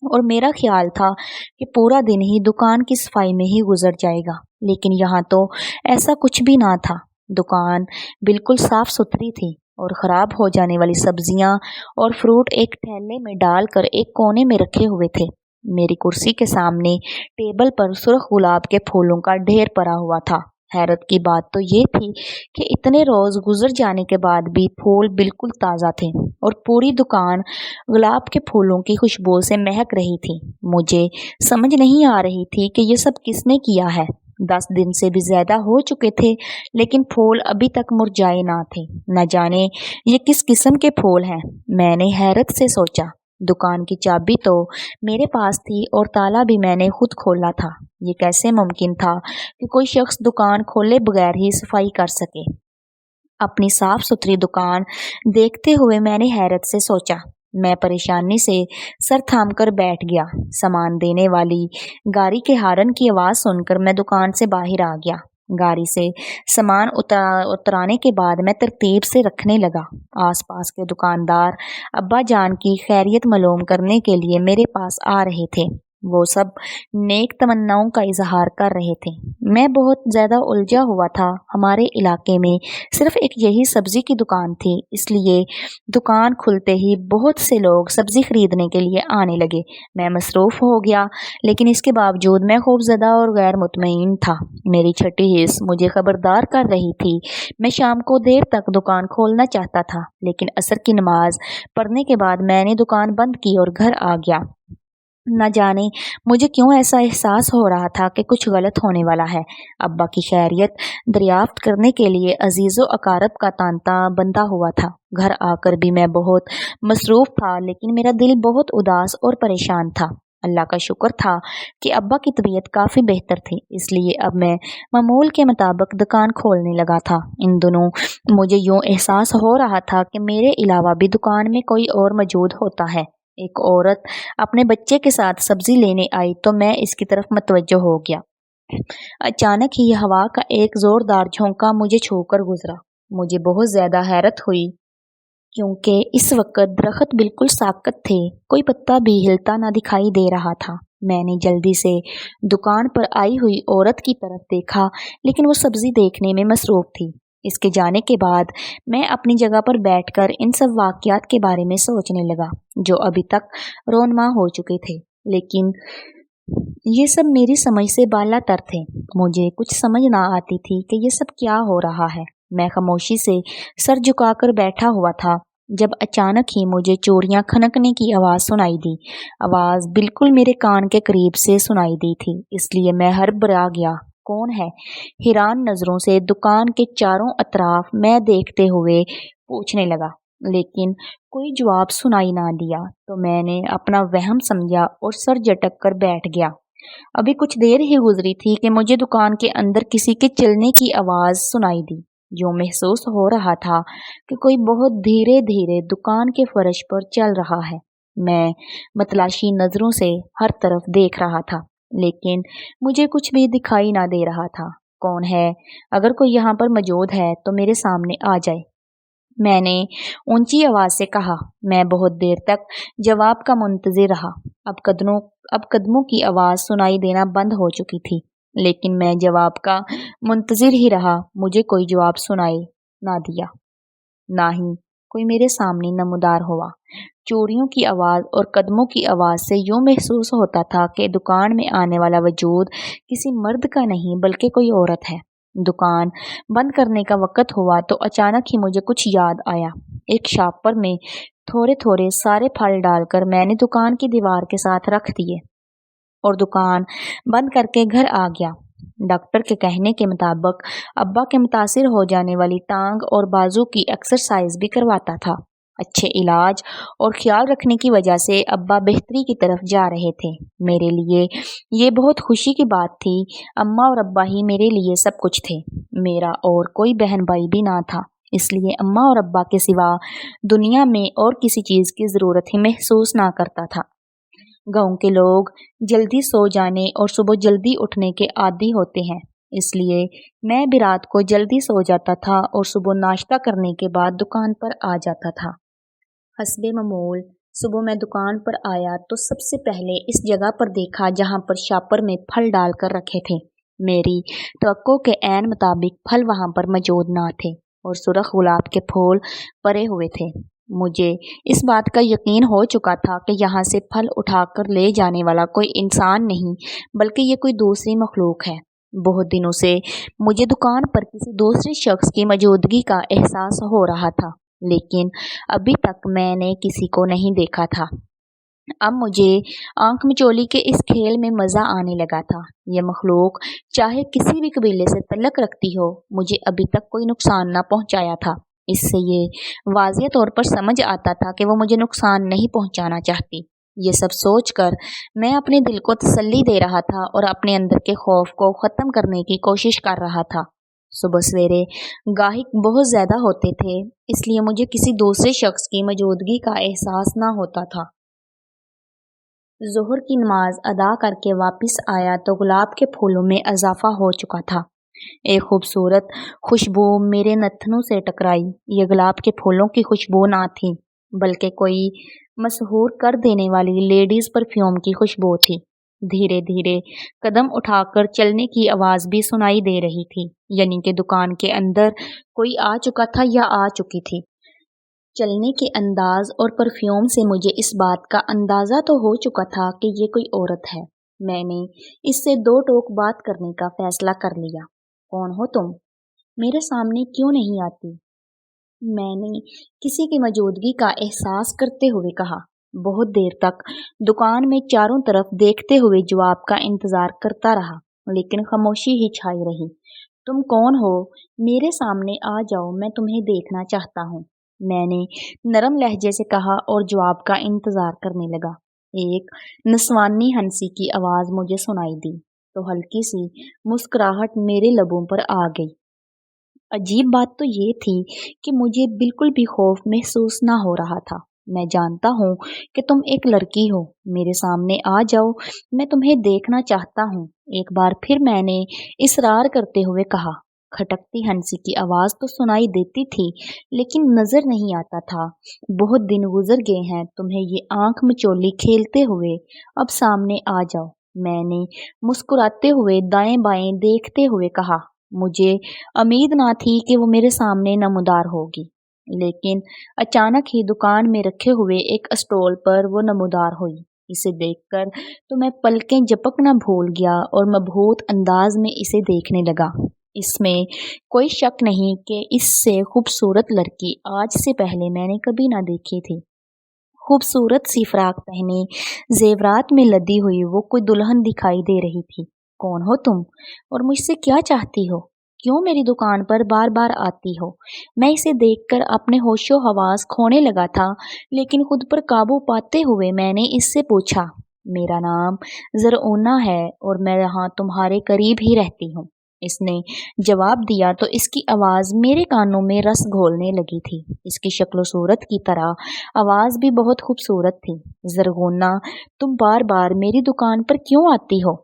और मेरा ख्याल था कि पूरा दिन ही दुकान की सफाई में ही गुजर जाएगा, लेकिन यहाँ तो ऐसा कुछ भी ना था। दुकान बिल्कुल साफ सुथरी थी और खराब हो जाने वाली सब्जियां और फ्रूट एक थैले में डालकर एक कोने में रखे हुए थे। मेरी कुर्सी के सामने टेबल पर सुर्ख गुलाब के फूलों का ढेर पड़ा हुआ था। हैरत की बात तो ये थी कि इतने रोज गुजर जाने के बाद भी फूल बिल्कुल ताज़ा थे और पूरी दुकान गुलाब के फूलों की खुशबू से महक रही थी। मुझे समझ नहीं आ रही थी कि ये सब किसने किया है। 10 दिन से भी ज्यादा हो चुके थे, लेकिन फूल अभी तक मुरझाए ना थे। न जाने ये किस किस्म के फूल हैं। मैंने हैरत से सोचा। दुकान की चाबी तो मेरे पास थी और ताला भी मैंने खुद खोला था। ये कैसे मुमकिन था कि कोई शख्स दुकान खोले बगैर ही सफाई कर सके। अपनी साफ सुथरी दुकान देखते हुए मैंने हैरत से सोचा। मैं परेशानी से सर थामकर बैठ गया। सामान देने वाली गाड़ी के हारन की आवाज़ सुनकर मैं दुकान से बाहर आ गया। गाड़ी से सामान उतराने के बाद मैं तरतीब से रखने लगा। आसपास के दुकानदार अब्बा जान की खैरियत मालूम करने के लिए मेरे पास आ रहे थे। वो सब नेक तमन्नाओं का इजहार कर रहे थे। मैं बहुत ज़्यादा उलझा हुआ था। हमारे इलाके में सिर्फ एक यही सब्जी की दुकान थी, इसलिए दुकान खुलते ही बहुत से लोग सब्जी खरीदने के लिए आने लगे। मैं मसरूफ़ हो गया, लेकिन इसके बावजूद मैं खौफज़दा और गैर मुतमईन था। मेरी छठी हिस्स मुझे खबरदार कर रही थी। मैं शाम को देर तक दुकान खोलना चाहता था, लेकिन असर की नमाज पढ़ने के बाद मैंने दुकान बंद की और घर आ गया। न जाने मुझे क्यों ऐसा एहसास हो रहा था कि कुछ गलत होने वाला है। अब्बा की खैरियत दरियाफ्त करने के लिए अजीज़ो अकारब का तांता बंधा हुआ था। घर आकर भी मैं बहुत मसरूफ़ था, लेकिन मेरा दिल बहुत उदास और परेशान था। अल्लाह का शुक्र था कि अब्बा की तबीयत काफ़ी बेहतर थी, इसलिए अब मैं मामूल के मुताबिक दुकान खोलने लगा था। इन दिनों मुझे यूँ एहसास हो रहा था कि मेरे अलावा भी दुकान में कोई और मौजूद होता है। एक औरत अपने बच्चे के साथ सब्जी लेने आई तो मैं इसकी तरफ मुतवज्जो हो गया। अचानक ही हवा का एक जोरदार झोंका मुझे छूकर गुजरा। मुझे बहुत ज्यादा हैरत हुई, क्योंकि इस वक्त दरख्त बिल्कुल साकत थे, कोई पत्ता भी हिलता ना दिखाई दे रहा था। मैंने जल्दी से दुकान पर आई हुई औरत की तरफ देखा, लेकिन वो सब्जी देखने में मसरूफ थी। اس کے جانے کے بعد میں اپنی جگہ پر بیٹھ کر ان سب واقعات کے بارے میں سوچنے لگا جو ابھی تک رونما ہو چکے تھے، لیکن یہ سب میری سمجھ سے بالا تر تھے۔ مجھے کچھ سمجھ نہ آتی تھی کہ یہ سب کیا ہو رہا ہے۔ میں خاموشی سے سر جھکا کر بیٹھا ہوا تھا جب اچانک ہی مجھے چوڑیاں کھنکنے کی آواز سنائی دی۔ آواز بالکل میرے کان کے قریب سے سنائی دی تھی، اس لیے میں ہڑبڑا گیا۔ کون ہے؟ حیران نظروں سے دکان کے چاروں اطراف میں دیکھتے ہوئے پوچھنے لگا، لیکن کوئی جواب سنائی نہ دیا تو میں نے اپنا وہم سمجھا اور سر جھٹک کر بیٹھ گیا۔ ابھی کچھ دیر ہی گزری تھی کہ مجھے دکان کے اندر کسی کے چلنے کی آواز سنائی دی۔ جو محسوس ہو رہا تھا کہ کوئی بہت دھیرے دھیرے دکان کے فرش پر چل رہا ہے۔ میں متلاشی نظروں سے ہر طرف دیکھ رہا تھا، لیکن مجھے کچھ بھی دکھائی نہ دے رہا تھا۔ کون ہے؟ اگر کوئی یہاں پر موجود ہے تو میرے سامنے آ جائے، میں نے اونچی آواز سے کہا۔ میں بہت دیر تک جواب کا منتظر رہا۔ اب قدموں کی آواز سنائی دینا بند ہو چکی تھی، لیکن میں جواب کا منتظر ہی رہا۔ مجھے کوئی جواب سنائی نہ دیا، نہ ہی کوئی میرے سامنے نمودار ہوا۔ چوڑیوں کی آواز اور قدموں کی آواز سے یوں محسوس ہوتا تھا کہ دکان میں آنے والا وجود کسی مرد کا نہیں بلکہ کوئی عورت ہے۔ دکان بند کرنے کا وقت ہوا تو اچانک ہی مجھے کچھ یاد آیا۔ ایک شاپر میں تھوڑے تھوڑے سارے پھل ڈال کر میں نے دکان کی دیوار کے ساتھ رکھ دیے اور دکان بند کر کے گھر آ گیا۔ ڈاکٹر کے کہنے کے مطابق ابا کے متاثر ہو جانے والی ٹانگ اور بازو کی ایکسرسائز بھی کرواتا تھا۔ اچھے علاج اور خیال رکھنے کی وجہ سے ابا بہتری کی طرف جا رہے تھے۔ میرے لیے یہ بہت خوشی کی بات تھی۔ اماں اور ابا ہی میرے لیے سب کچھ تھے۔ میرا اور کوئی بہن بھائی بھی نہ تھا، اس لیے اماں اور ابا کے سوا دنیا میں اور کسی چیز کی ضرورت ہی محسوس نہ کرتا تھا۔ گاؤں کے لوگ جلدی سو جانے اور صبح جلدی اٹھنے کے عادی ہوتے ہیں، اس لیے میں بھی رات کو جلدی سو جاتا تھا اور صبح ناشتہ کرنے کے بعد دکان پر آ جاتا تھا۔ حسب معمول صبح میں دکان پر آیا تو سب سے پہلے اس جگہ پر دیکھا جہاں پر شاپر میں پھل ڈال کر رکھے تھے۔ میری توقع کے عین مطابق پھل وہاں پر موجود نہ تھے اور سرخ گلاب کے پھول پڑے ہوئے تھے۔ مجھے اس بات کا یقین ہو چکا تھا کہ یہاں سے پھل اٹھا کر لے جانے والا کوئی انسان نہیں بلکہ یہ کوئی دوسری مخلوق ہے۔ بہت دنوں سے مجھے دکان پر کسی دوسرے شخص کی موجودگی کا احساس ہو رہا تھا، لیکن ابھی تک میں نے کسی کو نہیں دیکھا تھا۔ اب مجھے آنکھ مچولی کے اس کھیل میں مزہ آنے لگا تھا۔ یہ مخلوق چاہے کسی بھی قبیلے سے تعلق رکھتی ہو، مجھے ابھی تک کوئی نقصان نہ پہنچایا تھا۔ اس سے یہ واضح طور پر سمجھ آتا تھا کہ وہ مجھے نقصان نہیں پہنچانا چاہتی۔ یہ سب سوچ کر میں اپنے دل کو تسلی دے رہا تھا اور اپنے اندر کے خوف کو ختم کرنے کی کوشش کر رہا تھا۔ صبح سویرے گاہک بہت زیادہ ہوتے تھے، اس لیے مجھے کسی دوسرے شخص کی موجودگی کا احساس نہ ہوتا تھا۔ ظہر کی نماز ادا کر کے واپس آیا تو گلاب کے پھولوں میں اضافہ ہو چکا تھا۔ ایک خوبصورت خوشبو میرے نتنوں سے ٹکرائی۔ یہ گلاب کے پھولوں کی خوشبو نہ تھی بلکہ کوئی مسحور کر دینے والی لیڈیز پرفیوم کی خوشبو تھی۔ دھیرے دھیرے قدم اٹھا کر چلنے کی آواز بھی سنائی دے رہی تھی، یعنی کہ دکان کے اندر کوئی آ چکا تھا یا آ چکی تھی۔ چلنے کے انداز اور پرفیوم سے مجھے اس بات کا اندازہ تو ہو چکا تھا کہ یہ کوئی عورت ہے۔ میں نے اس سے دو ٹوک بات کرنے کا فیصلہ کر لیا۔ کون ہو تم؟ میرے سامنے کیوں نہیں آتی؟ میں نے کسی کی موجودگی کا احساس کرتے ہوئے کہا۔ بہت دیر تک دکان میں چاروں طرف دیکھتے ہوئے جواب کا انتظار کرتا رہا، لیکن خاموشی ہی چھائی رہی۔ تم کون ہو؟ میرے سامنے آ جاؤ، میں تمہیں دیکھنا چاہتا ہوں، میں نے نرم لہجے سے کہا اور جواب کا انتظار کرنے لگا۔ ایک نسوانی ہنسی کی آواز مجھے سنائی دی تو ہلکی سی مسکراہٹ میرے لبوں پر آ گئی۔ عجیب بات تو یہ تھی کہ مجھے بالکل بھی خوف محسوس نہ ہو رہا تھا۔ میں جانتا ہوں کہ تم ایک لڑکی ہو، میرے سامنے آ جاؤ، میں تمہیں دیکھنا چاہتا ہوں، ایک بار پھر میں نے اصرار کرتے ہوئے کہا۔ کھٹکتی ہنسی کی آواز تو سنائی دیتی تھی لیکن نظر نہیں آتا تھا۔ بہت دن گزر گئے ہیں تمہیں یہ آنکھ مچولی کھیلتے ہوئے، اب سامنے آ جاؤ، میں نے مسکراتے ہوئے دائیں بائیں دیکھتے ہوئے کہا۔ मुझे उम्मीद ना थी कि वो मेरे सामने नमूदार होगी, लेकिन अचानक ही दुकान में रखे हुए एक स्टॉल पर वो नमूदार हुई। इसे देखकर तो मैं पलकें झपकना भूल गया और मबहूत अंदाज में इसे देखने लगा। इसमें कोई शक नहीं कि इससे खूबसूरत लड़की आज से पहले मैंने कभी ना देखी थी। खूबसूरत सी फ्राक पहने, जेवरात में लदी हुई वो कोई दुल्हन दिखाई दे रही थी। कौन हो तुम और मुझसे क्या चाहती हो? क्यों मेरी दुकान पर बार बार आती हो? मैं इसे देखकर अपने होशो हवास खोने लगा था, लेकिन खुद पर काबू पाते हुए मैंने इससे पूछा, मेरा नाम जरओना है और मैं यहाँ तुम्हारे करीब ही रहती हूँ। इसने जवाब दिया तो इसकी आवाज़ मेरे कानों में रस घोलने लगी थी। इसकी शक्ल सूरत की तरह आवाज़ भी बहुत खूबसूरत थी। ज़रगोना, तुम बार बार मेरी दुकान पर क्यों आती हो?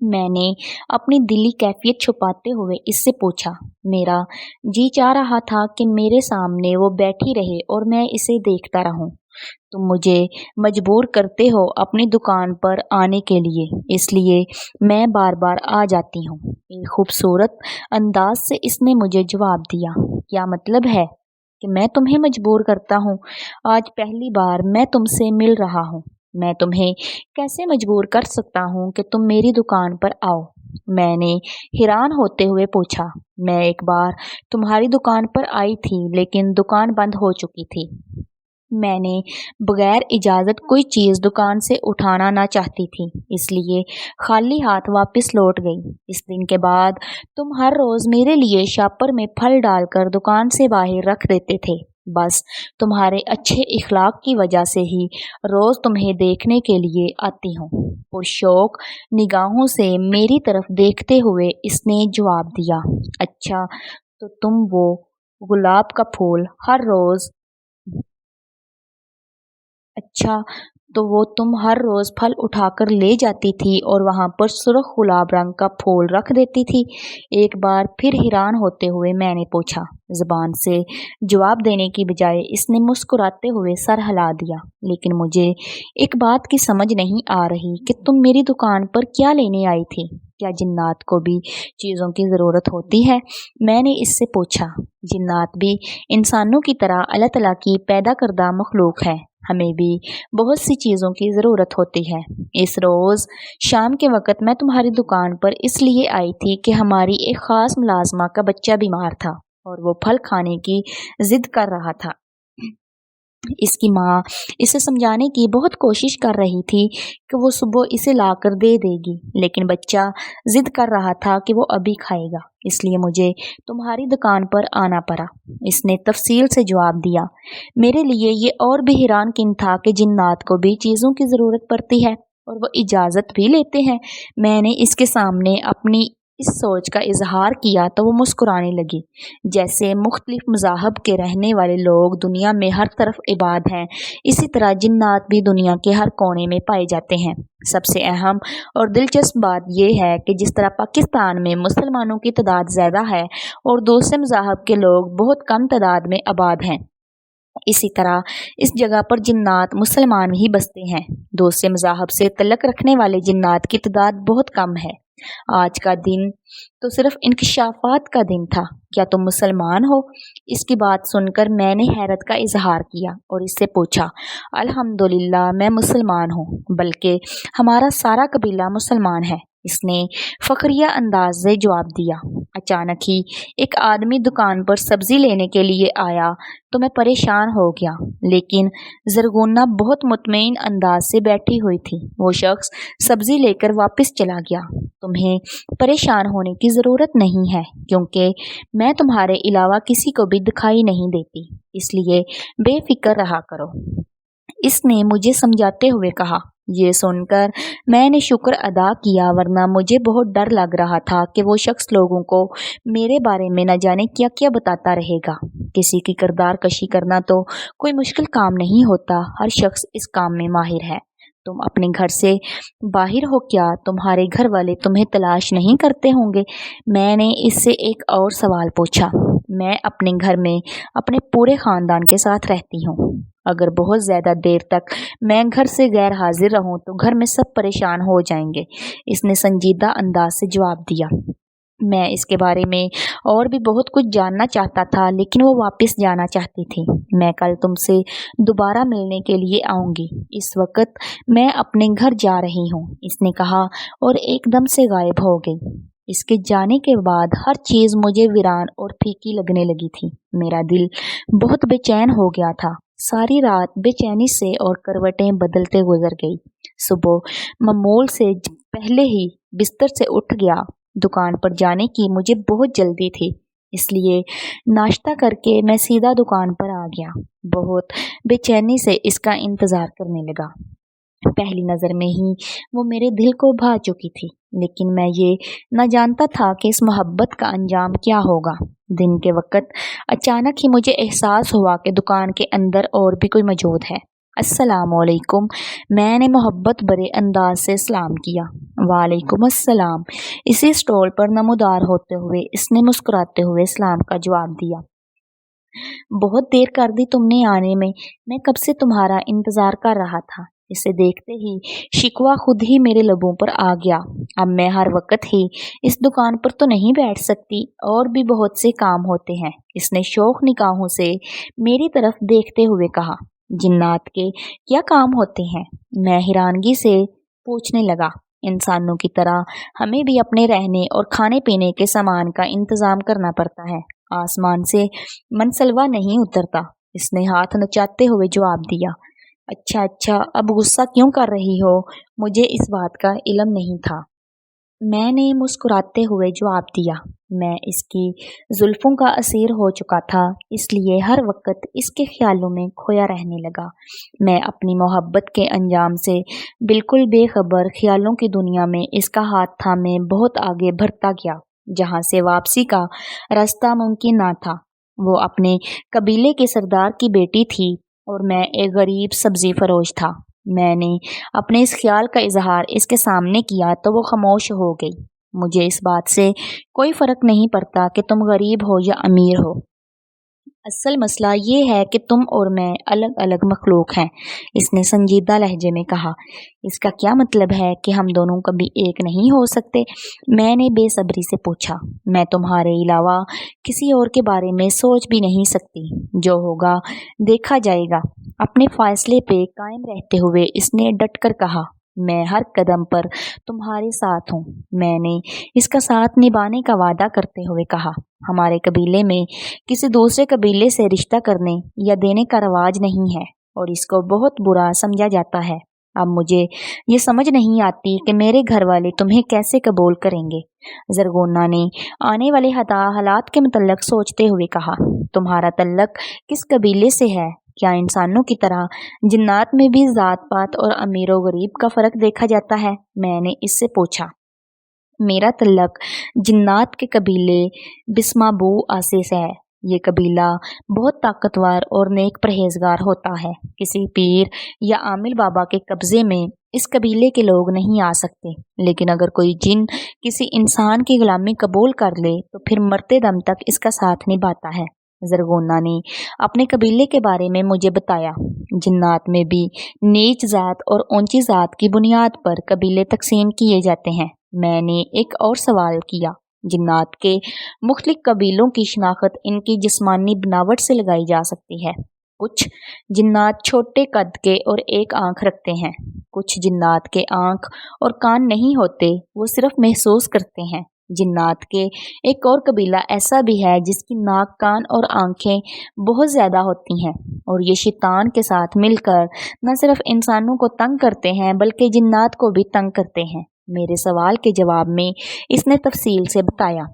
मैंने अपनी दिली कैफियत छुपाते हुए इससे पूछा। मेरा जी चाह रहा था कि मेरे सामने वो बैठी रहे और मैं इसे देखता रहूं। तुम मुझे मजबूर करते हो अपनी दुकान पर आने के लिए, इसलिए मैं बार बार आ जाती हूँ। एक खूबसूरत अंदाज से इसने मुझे जवाब दिया। क्या मतलब है कि मैं तुम्हें मजबूर करता हूँ? आज पहली बार मैं तुमसे मिल रहा हूँ। मैं तुम्हें कैसे मजबूर कर सकता हूँ कि तुम मेरी दुकान पर आओ? मैंने हैरान होते हुए पूछा। मैं एक बार तुम्हारी दुकान पर आई थी, लेकिन दुकान बंद हो चुकी थी। मैंने बगैर इजाज़त कोई चीज़ दुकान से उठाना ना चाहती थी, इसलिए खाली हाथ वापस लौट गई। इस दिन के बाद तुम हर रोज़ मेरे लिए शापर में फल डालकर दुकान से बाहर रख देते थे। बस तुम्हारे अच्छे इखलाक की वजह से ही रोज़ तुम्हें देखने के लिए आती हूँ। पुरशौक निगाहों से मेरी तरफ देखते हुए इसने जवाब दिया, अच्छा, तो तुम वो गुलाब का फूल हर रोज़ अच्छा, तो वो तुम हर रोज़ फल उठाकर ले जाती थी और वहाँ पर सुर्ख गुलाब रंग का फूल रख देती थी। एक बार फिर हैरान होते हुए मैंने पूछा। ज़ुबान से जवाब देने की बजाय इसने मुस्कुराते हुए सर हिला दिया। लेकिन मुझे एक बात की समझ नहीं आ रही कि तुम मेरी दुकान पर क्या लेने आई थी? क्या जिन्नात को भी चीज़ों की ज़रूरत होती है? मैंने इससे पूछा। जिन्नात भी इंसानों की तरह अल्लाह तआला की पैदा करदा मखलूक है। हमें भी बहुत सी चीज़ों की ज़रूरत होती है। इस रोज़ शाम के वक़्त मैं तुम्हारी दुकान पर इसलिए आई थी कि हमारी एक ख़ास मुलाज़मा का बच्चा बीमार था और वो फल खाने की ज़िद कर रहा था। इसकी माँ इसे समझाने की बहुत कोशिश कर रही थी कि वो सुबह इसे लाकर दे देगी, लेकिन बच्चा ज़िद कर रहा था कि वो अभी खाएगा, इसलिए मुझे तुम्हारी दुकान पर आना पड़ा। इसने तफसील से जवाब दिया। मेरे लिए ये और भी हैरानकुन था कि जिन्नात को भी चीज़ों की ज़रूरत पड़ती है और वो इजाज़त भी लेते हैं। मैंने इसके सामने अपनी इस सोच का इजहार किया तो वो मुस्कुराने लगी। जैसे मुख्तलिफ मज़ाहब के रहने वाले लोग दुनिया में हर तरफ इबाद हैं, इसी तरह जिन्नात भी दुनिया के हर कोने में पाए जाते हैं। सबसे अहम और दिलचस्प बात यह है कि जिस तरह पाकिस्तान में मुसलमानों की तादाद ज़्यादा है और दूसरे मज़ाहब के लोग बहुत कम तादाद में आबाद हैं, इसी तरह इस जगह पर जिन्नात मुसलमान ही बसते हैं। दूसरे मज़ाहब से तल्लुक़ रखने वाले जिन्नात की तादाद बहुत कम है। आज का दिन तो सिर्फ इंकिशाफात का दिन था। क्या तुम मुसलमान हो? इसकी बात सुनकर मैंने हैरत का इजहार किया और इससे पूछा। अल्हम्दुलिल्लाह, मैं मुसलमान हूँ, बल्कि हमारा सारा कबीला मुसलमान है। इसने फ़ख्रिया अंदाज से जवाब दिया। अचानक ही एक आदमी दुकान पर सब्ज़ी लेने के लिए आया तो मैं परेशान हो गया, लेकिन ज़रगोना बहुत मुतमईन अंदाज से बैठी हुई थी। वो शख्स सब्ज़ी लेकर वापस चला गया। तुम्हें परेशान होने की ज़रूरत नहीं है, क्योंकि मैं तुम्हारे अलावा किसी को भी दिखाई नहीं देती, इसलिए बेफिक्र रहा करो, इसने मुझे समझाते हुए कहा। ये सुनकर मैंने शुक्र अदा किया, वरना मुझे बहुत डर लग रहा था कि वो शख्स लोगों को मेरे बारे में न जाने क्या क्या बताता रहेगा। किसी की किरदार कशी करना तो कोई मुश्किल काम नहीं होता, हर शख्स इस काम में माहिर है। तुम अपने घर से बाहर हो क्या? तुम्हारे घर वाले तुम्हें तलाश नहीं करते होंगे? मैंने इससे एक और सवाल पूछा। मैं अपने घर में अपने पूरे ख़ानदान के साथ रहती हूँ। अगर बहुत ज़्यादा देर तक मैं घर से गैर हाजिर रहूं तो घर में सब परेशान हो जाएंगे, इसने संजीदा अंदाज से जवाब दिया। मैं इसके बारे में और भी बहुत कुछ जानना चाहता था, लेकिन वो वापस जाना चाहती थी। मैं कल तुमसे दोबारा मिलने के लिए आऊँगी। इस वक्त मैं अपने घर जा रही हूँ, इसने कहा और एकदम से गायब हो गई। इसके जाने के बाद हर चीज़ मुझे वीरान और फीकी लगने लगी थी। मेरा दिल बहुत बेचैन हो गया था। सारी रात बेचैनी से और करवटें बदलते गुजर गई। सुबह मामूल से पहले ही बिस्तर से उठ गया। दुकान पर जाने की मुझे बहुत जल्दी थी, इसलिए नाश्ता करके मैं सीधा दुकान पर आ गया। बहुत बेचैनी से इसका इंतज़ार करने लगा। पहली नज़र में ही वो मेरे दिल को भा चुकी थी, लेकिन मैं ये न जानता था कि इस मोहब्बत का अंजाम क्या होगा। दिन के वक़्त अचानक ही मुझे एहसास हुआ कि दुकान के अंदर और भी कोई मौजूद है। अस्सलामुअलैकुम, मैंने मोहब्बत भरे अंदाज से सलाम किया। वालेकुम अस्सलाम, इसी स्टॉल पर नमूदार होते हुए इसने मुस्कुराते हुए सलाम का जवाब दिया। बहुत देर कर दी तुमने आने में, मैं कब से तुम्हारा इंतज़ार कर रहा था। इसे देखते ही शिकवा खुद ही मेरे लबों पर आ गया। अब मैं हर वक्त ही इस दुकान पर तो नहीं बैठ सकती, और भी बहुत से काम होते हैं। इसने शौक निगाहों से मेरी तरफ देखते हुए कहा। जिन्नात के क्या काम होते हैं? मैं हैरानगी से पूछने लगा। इंसानों की तरह हमें भी अपने रहने और खाने पीने के सामान का इंतज़ाम करना पड़ता है। आसमान से मनसलवा नहीं उतरता, इसने हाथ नचाते हुए जवाब दिया। अच्छा अच्छा, अब गुस्सा क्यों कर रही हो? मुझे इस बात का इल्म नहीं था, मैंने मुस्कुराते हुए जवाब दिया। मैं इसकी जुल्फों का असीर हो चुका था, इसलिए हर वक्त इसके ख्यालों में खोया रहने लगा। मैं अपनी मोहब्बत के अंजाम से बिल्कुल बेखबर ख्यालों की दुनिया में इसका हाथ थामे बहुत आगे बढ़ता गया, जहाँ से वापसी का रास्ता मुमकिन ना था। वो अपने कबीले के सरदार की बेटी थी और मैं एक गरीब सब्जी फरोश था। मैंने अपने इस ख्याल का इजहार इसके सामने किया तो वो खामोश हो गई। मुझे इस बात से कोई फ़र्क नहीं पड़ता कि तुम गरीब हो या अमीर हो, असल मसला ये है कि तुम और मैं अलग अलग मखलूक हैं, इसने संजीदा लहजे में कहा। इसका क्या मतलब है कि हम दोनों कभी एक नहीं हो सकते? मैंने बेसब्री से पूछा। मैं तुम्हारे अलावा किसी और के बारे में सोच भी नहीं सकती, जो होगा देखा जाएगा। अपने फैसले पे कायम रहते हुए इसने डट कर कहा। मैं हर कदम पर तुम्हारे साथ हूँ, मैंने इसका साथ निभाने का वादा करते हुए कहा। हमारे कबीले में किसी दूसरे कबीले से रिश्ता करने या देने का रवाज नहीं है और इसको बहुत बुरा समझा जाता है। अब मुझे ये समझ नहीं आती कि मेरे घर वाले तुम्हें कैसे कबूल करेंगे। जरगोना ने आने वाले हालात के मुतल्लक सोचते हुए कहा। तुम्हारा तल्लक किस कबीले से है? क्या इंसानों की तरह जिन्नात में भी जात पात और अमीर व गरीब का फ़र्क देखा जाता है? मैंने इससे पूछा। मेरा तल्लक जिन्नात के कबीले बिस्माबू आसे से है। ये कबीला बहुत ताकतवर और नेक परहेजगार होता है। किसी पीर या आमिल बाबा के कब्जे में इस कबीले के लोग नहीं आ सकते, लेकिन अगर कोई जिन किसी इंसान की गुलामी कबूल कर ले तो फिर मरते दम तक इसका साथ निभाता है। जरगोना ने अपने कबीले के बारे में मुझे बताया। जिन्नात में भी नीच जात और ऊंची जात की बुनियाद पर कबीले तकसीम किए जाते हैं। मैंने एक और सवाल किया। जिन्नात के मुख्तलिफ कबीलों की शिनाख्त इनकी जिस्मानी बनावट से लगाई जा सकती है। कुछ जिन्नात छोटे कद के और एक आंख रखते हैं। कुछ जिन्नात के आंख और कान नहीं होते, वो सिर्फ महसूस करते हैं। जिन्नात के एक और कबीला ऐसा भी है जिसकी नाक, कान और आंखें बहुत ज़्यादा होती हैं और ये शैतान के साथ मिलकर न सिर्फ इंसानों को तंग करते हैं बल्कि जिन्नात को भी तंग करते हैं। मेरे सवाल के जवाब में इसने तफसील से बताया।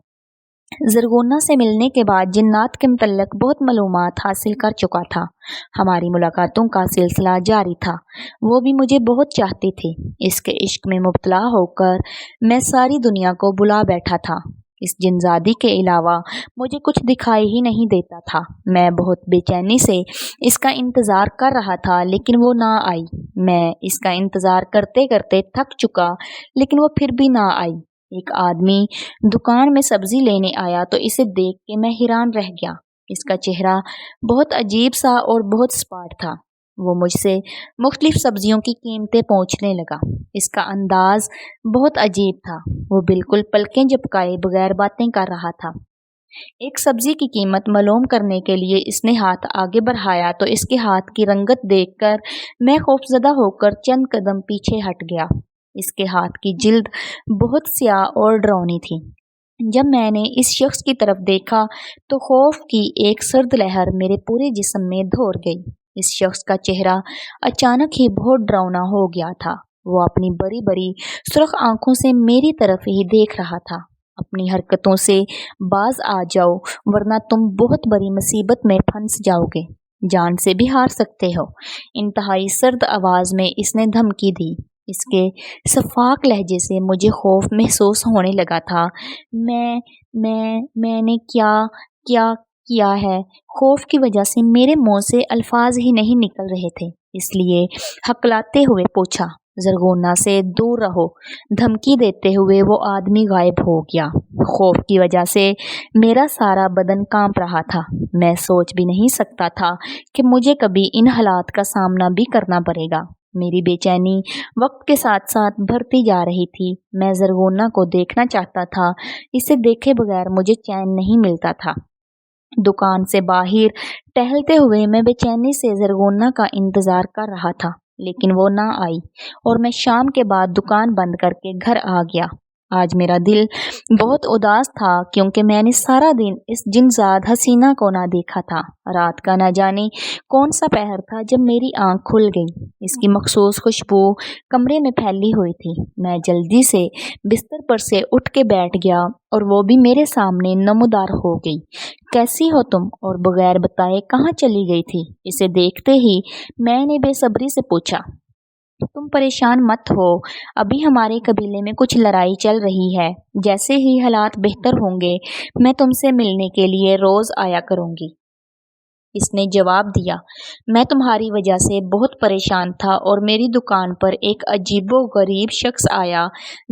जरगोना से मिलने के बाद जिन्नात के मुतल्लक बहुत मालूमात हासिल कर चुका था। हमारी मुलाकातों का सिलसिला जारी था। वो भी मुझे बहुत चाहती थी। इसके इश्क में मुब्तला होकर मैं सारी दुनिया को बुला बैठा था। इस जिनजादी के अलावा मुझे कुछ दिखाई ही नहीं देता था। मैं बहुत बेचैनी से इसका इंतज़ार कर रहा था, लेकिन वो ना आई। मैं इसका इंतज़ार करते करते थक चुका, लेकिन वो फिर भी ना आई। एक आदमी दुकान में सब्जी लेने आया तो इसे देख के मैं हैरान रह गया। इसका चेहरा बहुत अजीब सा और बहुत स्पाट था। وہ مجھ سے مختلف سبزیوں کی قیمتیں پوچھنے لگا۔ اس کا انداز بہت عجیب تھا۔ وہ بالکل پلکیں جھپکائے بغیر باتیں کر رہا تھا۔ ایک سبزی کی قیمت معلوم کرنے کے لیے اس نے ہاتھ آگے بڑھایا تو اس کے ہاتھ کی رنگت دیکھ کر میں خوفزدہ ہو کر چند قدم پیچھے ہٹ گیا۔ اس کے ہاتھ کی جلد بہت سیاہ اور ڈراؤنی تھی۔ جب میں نے اس شخص کی طرف دیکھا تو خوف کی ایک سرد لہر میرے پورے جسم میں دھور گئی۔ اس شخص کا چہرہ اچانک ہی بہت ڈراؤنا ہو گیا تھا۔ وہ اپنی بڑی بڑی سرخ آنکھوں سے میری طرف ہی دیکھ رہا تھا۔ اپنی حرکتوں سے باز آ جاؤ ورنہ تم بہت بڑی مصیبت میں پھنس جاؤ گے، جان سے بھی ہار سکتے ہو، انتہائی سرد آواز میں اس نے دھمکی دی۔ اس کے شفاف لہجے سے مجھے خوف محسوس ہونے لگا تھا۔ میں نے کیا کیا ہے؟ خوف کی وجہ سے میرے منہ سے الفاظ ہی نہیں نکل رہے تھے، اس لیے ہکلاتے ہوئے پوچھا، زرغونہ سے دور رہو۔ دھمکی دیتے ہوئے وہ آدمی غائب ہو گیا۔ خوف کی وجہ سے میرا سارا بدن کانپ رہا تھا۔ میں سوچ بھی نہیں سکتا تھا کہ مجھے کبھی ان حالات کا سامنا بھی کرنا پڑے گا۔ میری بے چینی وقت کے ساتھ ساتھ بڑھتی جا رہی تھی۔ میں زرغونہ کو دیکھنا چاہتا تھا، اسے دیکھے بغیر مجھے چین نہیں ملتا تھا۔ دکان سے باہر ٹہلتے ہوئے میں بے چینی سے زرغونہ کا انتظار کر رہا تھا، لیکن وہ نہ آئی اور میں شام کے بعد دکان بند کر کے گھر آ گیا۔ آج میرا دل بہت اداس تھا کیونکہ میں نے سارا دن اس جنزاد حسینہ کو نہ دیکھا تھا۔ رات کا نہ جانے کون سا پہر تھا جب میری آنکھ کھل گئی۔ اس کی مخصوص خوشبو کمرے میں پھیلی ہوئی تھی۔ میں جلدی سے بستر پر سے اٹھ کے بیٹھ گیا اور وہ بھی میرے سامنے نمودار ہو گئی۔ کیسی ہو تم؟ اور بغیر بتائے کہاں چلی گئی تھی؟ اسے دیکھتے ہی میں نے بے صبری سے پوچھا۔ تم پریشان مت ہو، ابھی ہمارے قبیلے میں کچھ لڑائی چل رہی ہے۔ جیسے ہی حالات بہتر ہوں گے میں تم سے ملنے کے لیے روز آیا کروں گی۔ اس نے جواب دیا، میں تمہاری وجہ سے بہت پریشان تھا اور میری دکان پر ایک عجیب و غریب شخص آیا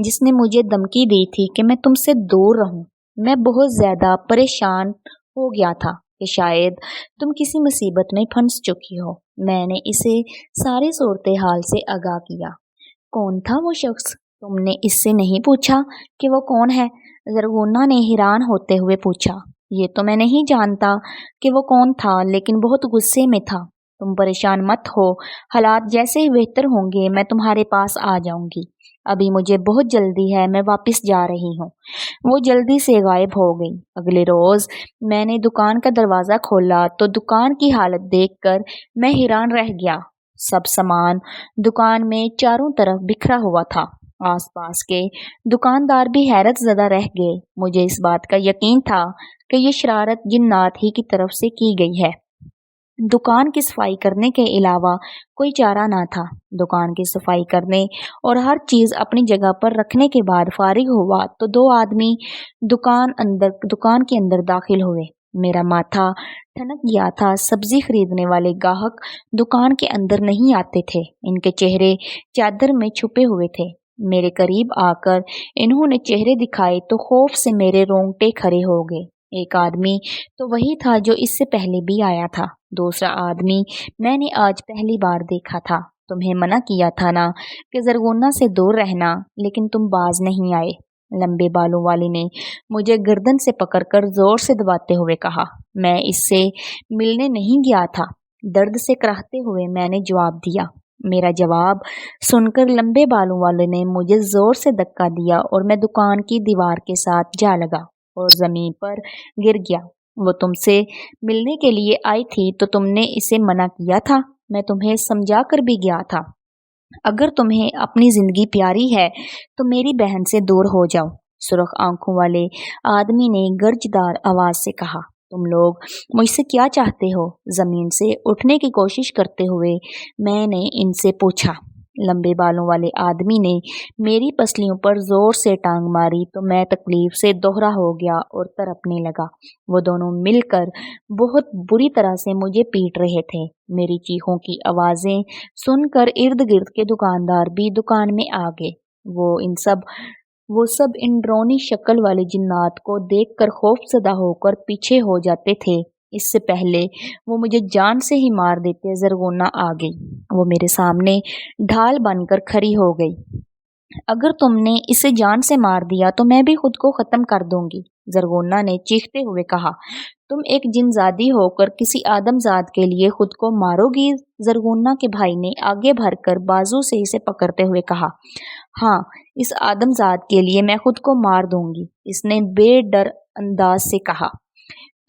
جس نے مجھے دھمکی دی تھی کہ میں تم سے دور رہوں۔ میں بہت زیادہ پریشان ہو گیا تھا کہ شاید تم کسی مصیبت میں پھنس چکی ہو۔ میں نے اسے ساری صورتحال سے آگاہ کیا۔ کون تھا وہ شخص؟ تم نے اس سے نہیں پوچھا کہ وہ کون ہے؟ زرغونہ نے حیران ہوتے ہوئے پوچھا۔ یہ تو میں نہیں جانتا کہ وہ کون تھا، لیکن بہت غصے میں تھا۔ تم پریشان مت ہو، حالات جیسے ہی بہتر ہوں گے میں تمہارے پاس آ جاؤں گی۔ ابھی مجھے بہت جلدی ہے، میں واپس جا رہی ہوں۔ وہ جلدی سے غائب ہو گئی۔ اگلے روز میں نے دکان کا دروازہ کھولا تو دکان کی حالت دیکھ کر میں حیران رہ گیا۔ سب سامان دکان میں چاروں طرف بکھرا ہوا تھا۔ آس پاس کے دکاندار بھی حیرت زدہ رہ گئے۔ مجھے اس بات کا یقین تھا کہ یہ شرارت جنات ہی کی طرف سے کی گئی ہے۔ دکان کی صفائی کرنے کے علاوہ کوئی چارہ نہ تھا۔ دکان کی صفائی کرنے اور ہر چیز اپنی جگہ پر رکھنے کے بعد فارغ ہوا تو دو آدمی دکان کے اندر داخل ہوئے۔ میرا ماتھا ٹھنک گیا تھا۔ سبزی خریدنے والے گاہک دکان کے اندر نہیں آتے تھے، ان کے چہرے چادر میں چھپے ہوئے تھے۔ میرے قریب آ کر انہوں نے چہرے دکھائے تو خوف سے میرے رونگٹے کھڑے ہو گئے۔ ایک آدمی تو وہی تھا جو اس سے پہلے بھی آیا تھا۔ دوسرا آدمی میں نے آج پہلی بار دیکھا تھا۔ تمہیں منع کیا تھا نا کہ زرغونہ سے دور رہنا، لیکن تم باز نہیں آئے۔ لمبے بالوں والے نے مجھے گردن سے پکڑ کر زور سے دباتے ہوئے کہا۔ میں اس سے ملنے نہیں گیا تھا، درد سے کراہتے ہوئے میں نے جواب دیا۔ میرا جواب سن کر لمبے بالوں والے نے مجھے زور سے دھکا دیا اور میں دکان کی دیوار کے ساتھ جا لگا اور زمین پر گر گیا۔ وہ تم سے ملنے کے لیے آئی تھی تو تم نے اسے منع کیا تھا۔ میں تمہیں سمجھا کر بھی گیا تھا۔ اگر تمہیں اپنی زندگی پیاری ہے تو میری بہن سے دور ہو جاؤ، سرخ آنکھوں والے آدمی نے گرجدار آواز سے کہا۔ تم لوگ مجھ سے کیا چاہتے ہو؟ زمین سے اٹھنے کی کوشش کرتے ہوئے میں نے ان سے پوچھا۔ لمبے بالوں والے آدمی نے میری پسلیوں پر زور سے ٹانگ ماری تو میں تکلیف سے دوہرا ہو گیا اور تڑپنے لگا۔ وہ دونوں مل کر بہت بری طرح سے مجھے پیٹ رہے تھے۔ میری چیخوں کی آوازیں سن کر ارد گرد کے دکاندار بھی دکان میں آ گئے۔ وہ سب ان ڈراؤنی شکل والے جنات کو دیکھ کر خوف زدہ ہو کر پیچھے ہو جاتے تھے۔ اس سے پہلے وہ مجھے جان سے ہی مار دیتے زرغونہ آ گئی۔ وہ میرے سامنے ڈھال بن کر کھڑی ہو گئی۔ اگر تم نے اسے جان سے مار دیا تو میں بھی خود کو ختم کر دوں گی، زرغونہ نے چیختے ہوئے کہا۔ تم ایک جن زادی ہو کر کسی آدم زاد کے لیے خود کو مارو گی؟ زرغونہ کے بھائی نے آگے بڑھ کر بازو سے اسے پکڑتے ہوئے کہا۔ ہاں، اس آدم زاد کے لیے میں خود کو مار دوں گی، اس نے بے ڈر انداز سے کہا۔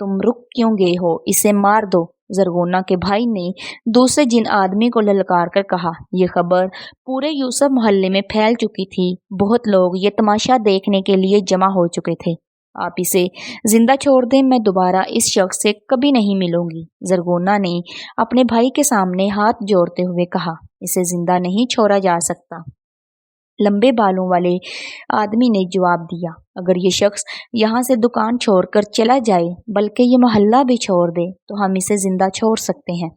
تم رک کیوں گئے ہو؟ اسے مار دو، زرغونہ کے بھائی نے دوسرے جن آدمی کو للکار کر کہا۔ یہ خبر پورے یوسف محلے میں پھیل چکی تھی۔ بہت لوگ یہ تماشا دیکھنے کے لیے جمع ہو چکے تھے۔ آپ اسے زندہ چھوڑ دیں، میں دوبارہ اس شخص سے کبھی نہیں ملوں گی، زرغونہ نے اپنے بھائی کے سامنے ہاتھ جوڑتے ہوئے کہا۔ اسے زندہ نہیں چھوڑا جا سکتا، لمبے بالوں والے آدمی نے جواب دیا۔ اگر یہ شخص یہاں سے دکان چھوڑ کر چلا جائے، بلکہ یہ محلہ بھی چھوڑ دے، تو ہم اسے زندہ چھوڑ سکتے ہیں،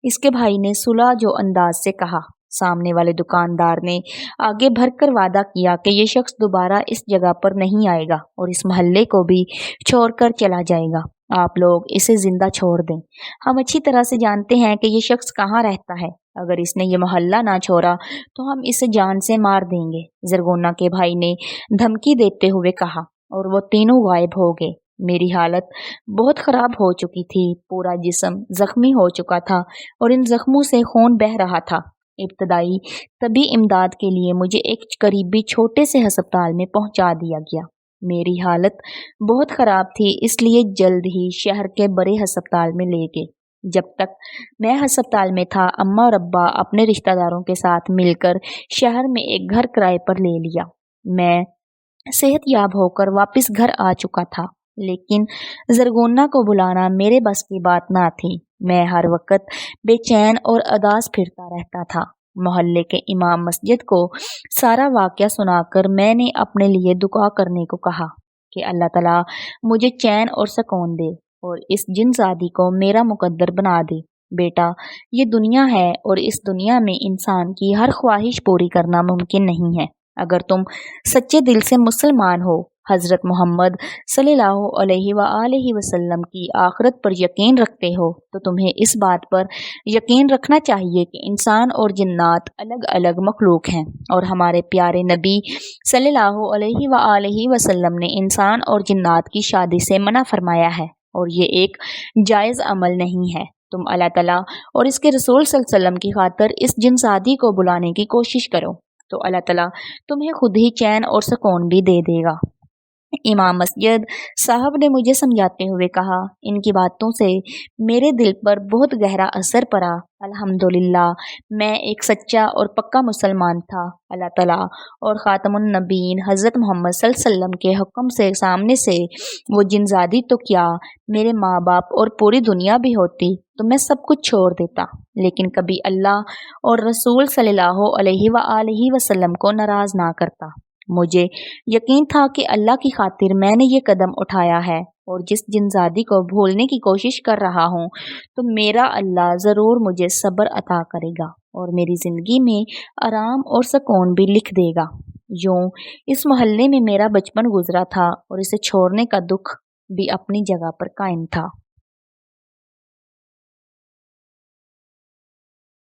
اس کے بھائی نے صلح جو انداز سے کہا۔ سامنے والے دکاندار نے آگے بڑھ کر وعدہ کیا کہ یہ شخص دوبارہ اس جگہ پر نہیں آئے گا اور اس محلے کو بھی چھوڑ کر چلا جائے گا۔ آپ لوگ اسے زندہ چھوڑ دیں، ہم اچھی طرح سے جانتے ہیں کہ یہ شخص کہاں رہتا ہے۔ اگر اس نے یہ محلہ نہ چھوڑا تو ہم اسے جان سے مار دیں گے، زرغونہ کے بھائی نے دھمکی دیتے ہوئے کہا، اور وہ تینوں غائب ہو گئے۔ میری حالت بہت خراب ہو چکی تھی، پورا جسم زخمی ہو چکا تھا اور ان زخموں سے خون بہہ رہا تھا۔ ابتدائی طبی امداد کے لیے مجھے ایک قریبی چھوٹے سے ہسپتال میں پہنچا دیا گیا۔ میری حالت بہت خراب تھی، اس لیے جلد ہی شہر کے بڑے ہسپتال میں لے گئے۔ جب تک میں ہسپتال میں تھا، اماں اور ابا اپنے رشتہ داروں کے ساتھ مل کر شہر میں ایک گھر کرائے پر لے لیا۔ میں صحت یاب ہو کر واپس گھر آ چکا تھا، لیکن زرغونہ کو بلانا میرے بس کی بات نہ تھی۔ میں ہر وقت بے چین اور اداس پھرتا رہتا تھا۔ محلے کے امام مسجد کو سارا واقعہ سنا کر میں نے اپنے لیے دعا کرنے کو کہا کہ اللہ تعالیٰ مجھے چین اور سکون دے اور اس جن زادی کو میرا مقدر بنا دے۔ بیٹا، یہ دنیا ہے اور اس دنیا میں انسان کی ہر خواہش پوری کرنا ممکن نہیں ہے۔ اگر تم سچے دل سے مسلمان ہو، حضرت محمد صلی اللہ علیہ وآلہ وسلم کی آخرت پر یقین رکھتے ہو، تو تمہیں اس بات پر یقین رکھنا چاہیے کہ انسان اور جنات الگ الگ مخلوق ہیں، اور ہمارے پیارے نبی صلی اللہ علیہ وآلہ وسلم نے انسان اور جنات کی شادی سے منع فرمایا ہے، اور یہ ایک جائز عمل نہیں ہے۔ تم اللہ تعالیٰ اور اس کے رسول صلی اللہ علیہ وسلم کی خاطر اس جن زادی کو بلانے کی کوشش کرو، تو اللہ تعالیٰ تمہیں خود ہی چین اور سکون بھی دے دے گا۔ امام مسجد صاحب نے مجھے سمجھاتے ہوئے کہا۔ ان کی باتوں سے میرے دل پر بہت گہرا اثر پڑا۔ الحمدللہ، میں ایک سچا اور پکا مسلمان تھا۔ اللہ تعالیٰ اور خاتم النبیین حضرت محمد صلی اللہ علیہ وسلم کے حکم سے سامنے سے وہ جن زادی تو کیا، میرے ماں باپ اور پوری دنیا بھی ہوتی تو میں سب کچھ چھوڑ دیتا، لیکن کبھی اللہ اور رسول صلی اللہ علیہ وآلہ وسلم کو ناراض نہ کرتا۔ مجھے یقین تھا کہ اللہ کی خاطر میں نے یہ قدم اٹھایا ہے، اور جس جن زادی کو بھولنے کی کوشش کر رہا ہوں تو میرا اللہ ضرور مجھے صبر عطا کرے گا اور میری زندگی میں آرام اور سکون بھی لکھ دے گا۔ یوں اس محلے میں میرا بچپن گزرا تھا اور اسے چھوڑنے کا دکھ بھی اپنی جگہ پر قائم تھا۔